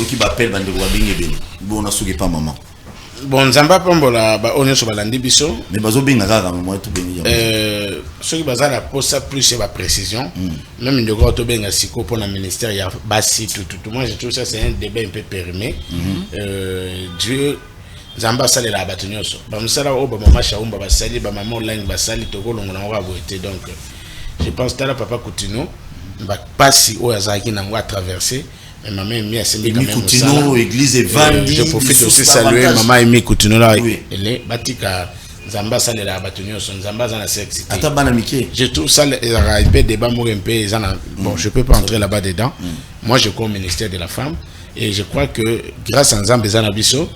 Qui m'appelle bande wa binge bini. Bon na sugi pas maman.
Bon nzamba pombola ba onyo so balandi biso.
Mais bazo binga kaka maman tout bingi.
Ce qui bazala posa plus c'est la précision. Même ndoko to benga siko pour le ministère ya basi tout. Moi je trouve ça c'est un débat un peu périmé. Dieu Zamba sale la batunyoso. Ba musala o ba mama shaumba ba sali ba mama online ba sali to kolongo na wa boete donc je pense que là papa Coutinho ba passi o yazaki na ngwa traverser mais maman Emi a semé quand même
Coutinho église evandi.
Je profite aussi saluer maman Emi Coutinho là elle batika Zamba sale la batunyoso Zamba za na sexy.
Ata bana mike.
Je trouve ça il peut débat mo un peu bon je peux pas entrer là-bas dedans. Moi je comme ministère de la femme et je crois que grâce à Nzambe za na biso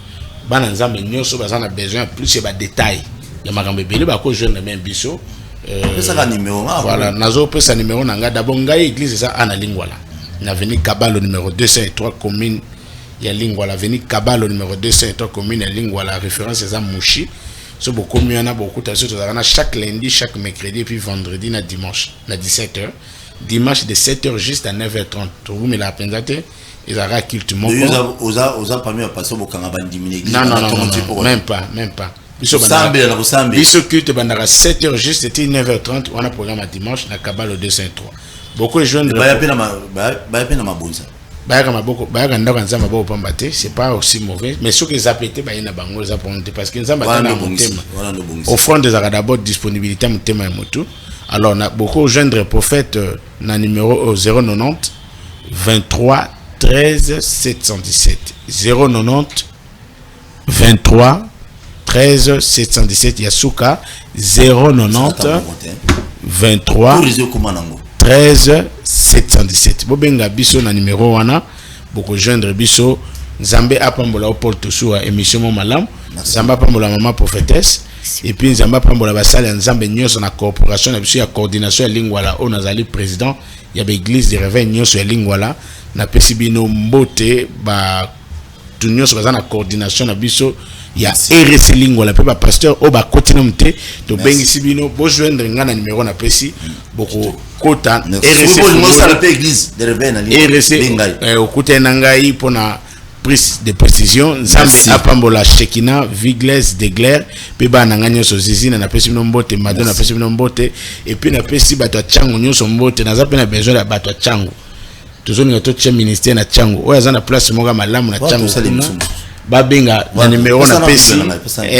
bana nzambe nyonso bazana besoin plus c'est ba détail ya makambe belé ba ko jeune même biso
ça la numéro
voilà nazo pesa numéro nanga d'abord ngai église ça ana lingwala na avenue Kabalo numéro 203 commune ya lingwala avenue Kabalo numéro 203 commune ya lingwala référence c'est ça Mouchi so beaucoup mieux na beaucoup ta surtout na chaque lundi chaque mercredi et puis vendredi na dimanche na 17h dimanche de 7h juste à 9h30 vous me la pensate ils aura culte mon
oza parmi à passer au Kanaba diminuer
non même pas biso culte bandara 7h juste c'était 9h30 on a programme à dimanche na Kabalo 203 beaucoup de jeunes
ba pena ma bonza
c'est pas aussi mauvais, mais ce que ça pété, parce que ça offrande des d'abord disponibilité à thème. Alors, on a beaucoup joindre prophète na numéro 090 23 13 717 090 23 13 717 Yasuka 090 23 13 717. Bobenga biso na numéro wana boko joindre biso Nzambe apambola Paul Tosua émission Mon Malam, Nzambe apambola maman prophétesse et puis Nzambe apambola basali Nzambe nyonso na corporation na biso ya coordination ya lingwala o nazali président ya l'église de réveil nyonso ya lingwala na pesibino mbote ba tout nyonso baza na coordination na biso ya RC lingwala pe ba pasteur o ba continuum te to bengisi bino bo joindre ngana numéro na pesi boko kota
RC église de réveil na lingwala
okuta na ngai pona prise de précision Nzambe apambola Shekina Vigles de Glaire pe ba na nganya so zizina na pesi bino mbote madonna pesi bino mbote et puis na pesi bato changu nyonso mbote na zape na besoin ya bato changu tozoni na to tche ministère na changu oya za na place moga malamu na changu babenga na numéro na pesi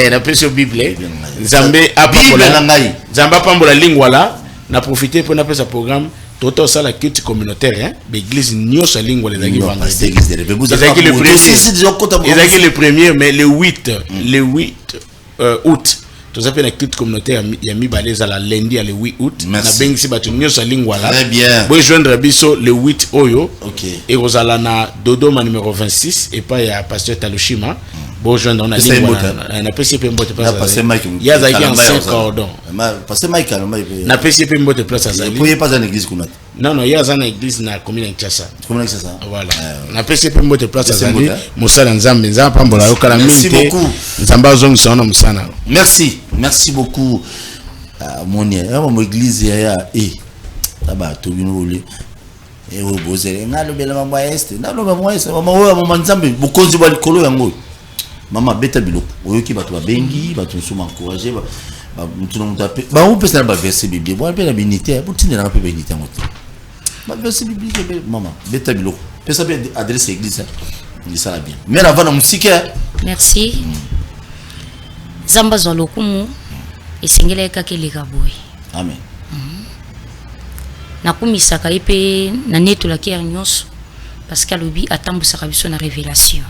na pesi bible Nzambe apambola lingwala na profiter pour na pesa programme toto ça la culte communautaire l'église nyonso lingwala ezaki vanga ezaki le premier mais le 8 août tous appelle la culte communautaire ya mibale za la lundi à le 8 août na bengisi batu nyonso lingwala
très bien
bo joindre biso le 8 oyo et rozala na Dodoma numéro 26 et pas ya pasteur Talushima bo joindre na lingwala na PCP mbote place ya za qui en 5 cordons
pasteur Mike
na PCP mbote place azali
vous pas dans l'église kuna
non ya za na église na commune Kinshasa voilà na PCP mbote place azali musala Nzambe Nzambe pambola yokala minte Nzamba zongisa na musana.
Merci beaucoup mon église ya taba to bino le e o bozele ngalo bela mama este nalo mama este mama Nzambe bukonzi ba likolo yango mama beta biloko oyoki bato ba bengi bato soma encourager ba mutu no mutape ba on peut ça ba verset biblique bon la bénité pour tiner na pe bénité ngote ba verset biblique mama beta biloko pesa bien adresse église ni ça la bien mais avant na musika
merci Zamba zolokumu esengele kakeleka boy
amen
nakumisaka ipe na neto la kier nyonso parce que alobi atambusaka biso na révélation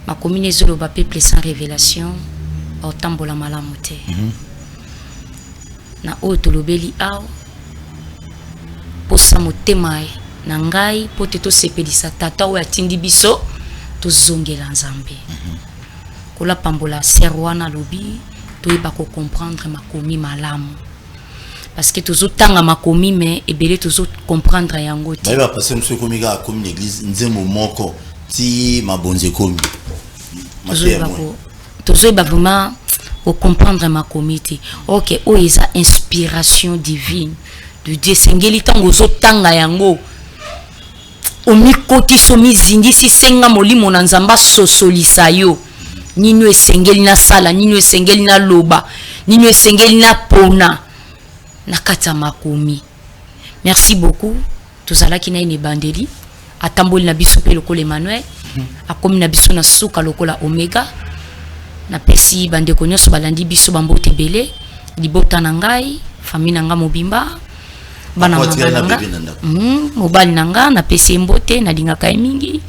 ma commune zolo ba peuple sans révélation otambola malamu te na oto lobeli aw posa motema na ngai pote to sepelisa tata o atindi biso to zongela Nzambe kola pambola serwana lobi to yeba ko comprendre makomi malamu parce que toujours tanga makomi mais ebele toujours comprendre yango ti
ba passer monsieur komiga comme l'église nzembo moko ti mabonze komi
toujours yeba vraiment ko comprendre makomi ti OK o eza inspiration divine de Dieu sengeli tango zo tanga yango omi koti somi zindi si senga molimo na Nzamba sosolisa yo nino esengeli na sala nino esengeli na loba nino esengeli na pona na kata makomi. Merci beaucoup tozalaki na ine bandeli atamboli na biso pe lokole Emmanuel akomi na biso na suka lokola Omega na pesi bandeko nyonso balandi biso bambote bele libota na ngai famille na nga mobimba bana manga mobali na nga na pesi mbote na lingaka mingi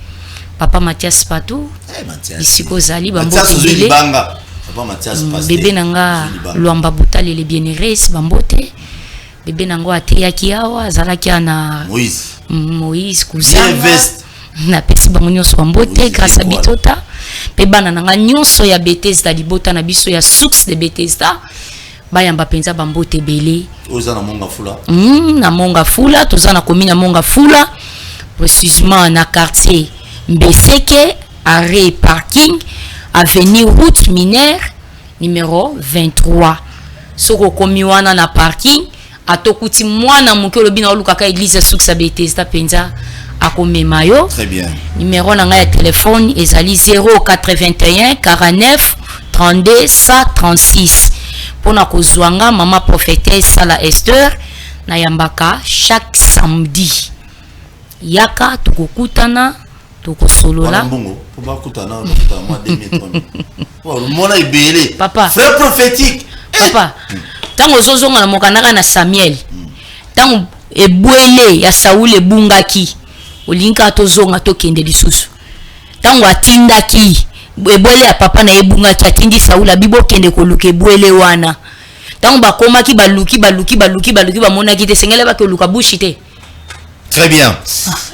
Papa Mathias Patou isiko zali bambote bele
Papa Mathias
bébé nanga Luamba Butale les bienheureux bambote bébé nango ateyaki awa zalaki na Moïse Kuzanga na pesi bango nyonso bambote grâce à Bitota pe bana nanga nyonso ya Bethesda libota na biso ya source de Bethesda bayamba penza bambote bele
oza na monga fula
na monga fula toza na commune monga fula précisément na quartier Mbeseke arrêt parking avenue route minière numéro 23 soko komi wana na parking atokuti mwana mukelo bina olukaka église suksa Bethesda penza akomema yo.
Très bien.
Numéro na ya téléphone ezali 081 49 32 136 pona kozwanga mama prophétesse Sala Esther na yambaka chaque samedi yaka tukokutana tokosolola
bongo pour pas kutana moi 2003 oh mona ibele
papa
frère prophétique
papa tango zozonga na mokanaka na Samuel tango ebwele ya Saul ebungaki olinka tozonga tokende lisusu tango atindaki ebwele ya papa na ebungaki atindi Saul abibo kende koluka ebwele wana tango bakomaki baluki bamonaki te sengele bakoluka bushite.
Très bien.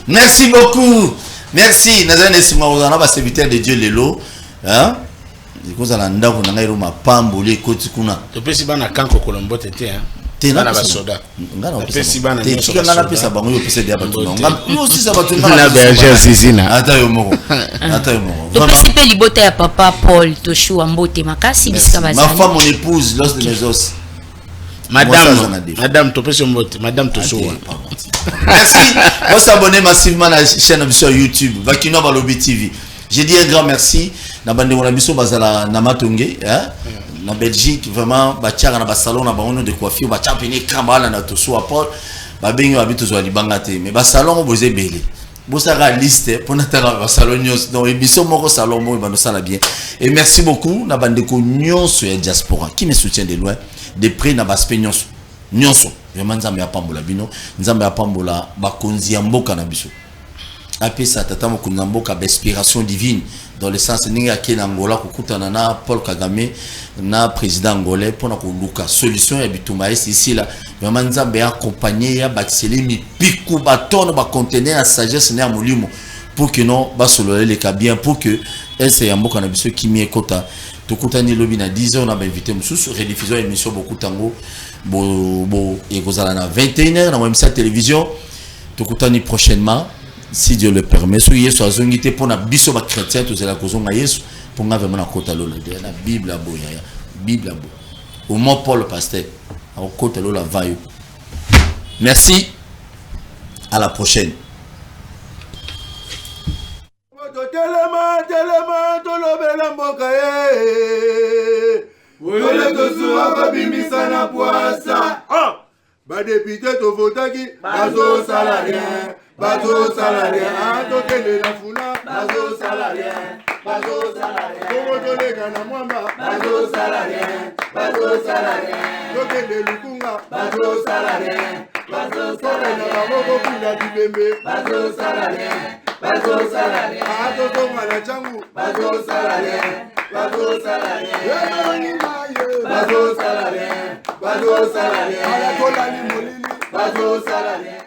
Merci beaucoup. Merci. Nazane simawuzana ba serviteur de Dieu lelo. Hein? Ikozala ndako na ngai roma pamboli koti kuna.
Topesi bana kanko kolombo tete hein.
Tena
ba soda.
Ngana
pesi bana
ni soda. Ngana pesa bango yo pesa dia batu. Ngana aussi ça batu
na berger zizina.
Ata yo moko. Ata yo moko.
Topesi pe libota ya papa Paul Toshua mbote makasi bisika bazali.
Ma femme mon épouse l'os de mes os.
Madame Topesombote, Madame Tosoa.
Merci. Vous s'abonnez massivement à la chaîne sur YouTube, Vakino Balobi TV. J'ai dit un grand merci. Nabande Wanabiso Bazala Namatonge, hein? Na Belgique, vraiment, Bachara na salon na baono de coiffure, Bachapene Kamala na Tosoa Paul, Babengo habite zo libangate, mais salon vous est belé. Bosara liste pour notre salon nyos donc émission moko salon mo ba no sala bien. Et merci beaucoup Nabande ko nyos ya diaspora qui me soutient de loin. De près na baspé nyonso nyonso vraiment nzambe ya pambola bino nzambe ya pambola bakonzi ya mboka na biso apesa tata mokonzi ya mboka d'inspiration divine dans le sens ninga akena Angola kokutana na Paul Kagame na président angolais pona koluka solution ya bitumba ici là vraiment nzambe ya accompagner ya bakiseli mi piku baton ba conteneur à sagesse na molimo pour que non basolole le bien pour que ese ya mboka na biso kimi ekota. Tokutani lobi na 10h on a invité mususu rediffusion émission beaucoup tango bo ekozala na 21h na MSA télévision. Tokutani prochainement si Dieu le permet. So yesu azongite pona biso ba chrétien tozela kozonga yesu pour nga vraiment na kota lolo de la bible abo ya bible abo au mot Paul pasteur au kota lolo vayo. Merci, à la prochaine.
Telema tolobela mboka ye Wole tosuwa babimisa na poasa Badepite tovotaki bazo salarien Tokende na funa bazo salarien Kongo tolega na mwamba bazo salarien Tokende lukunga bazo salarien Kone na baboko pila dibembe bazo salarien Ato mala changu bazo salarien Ala tola ni molili bazo salarien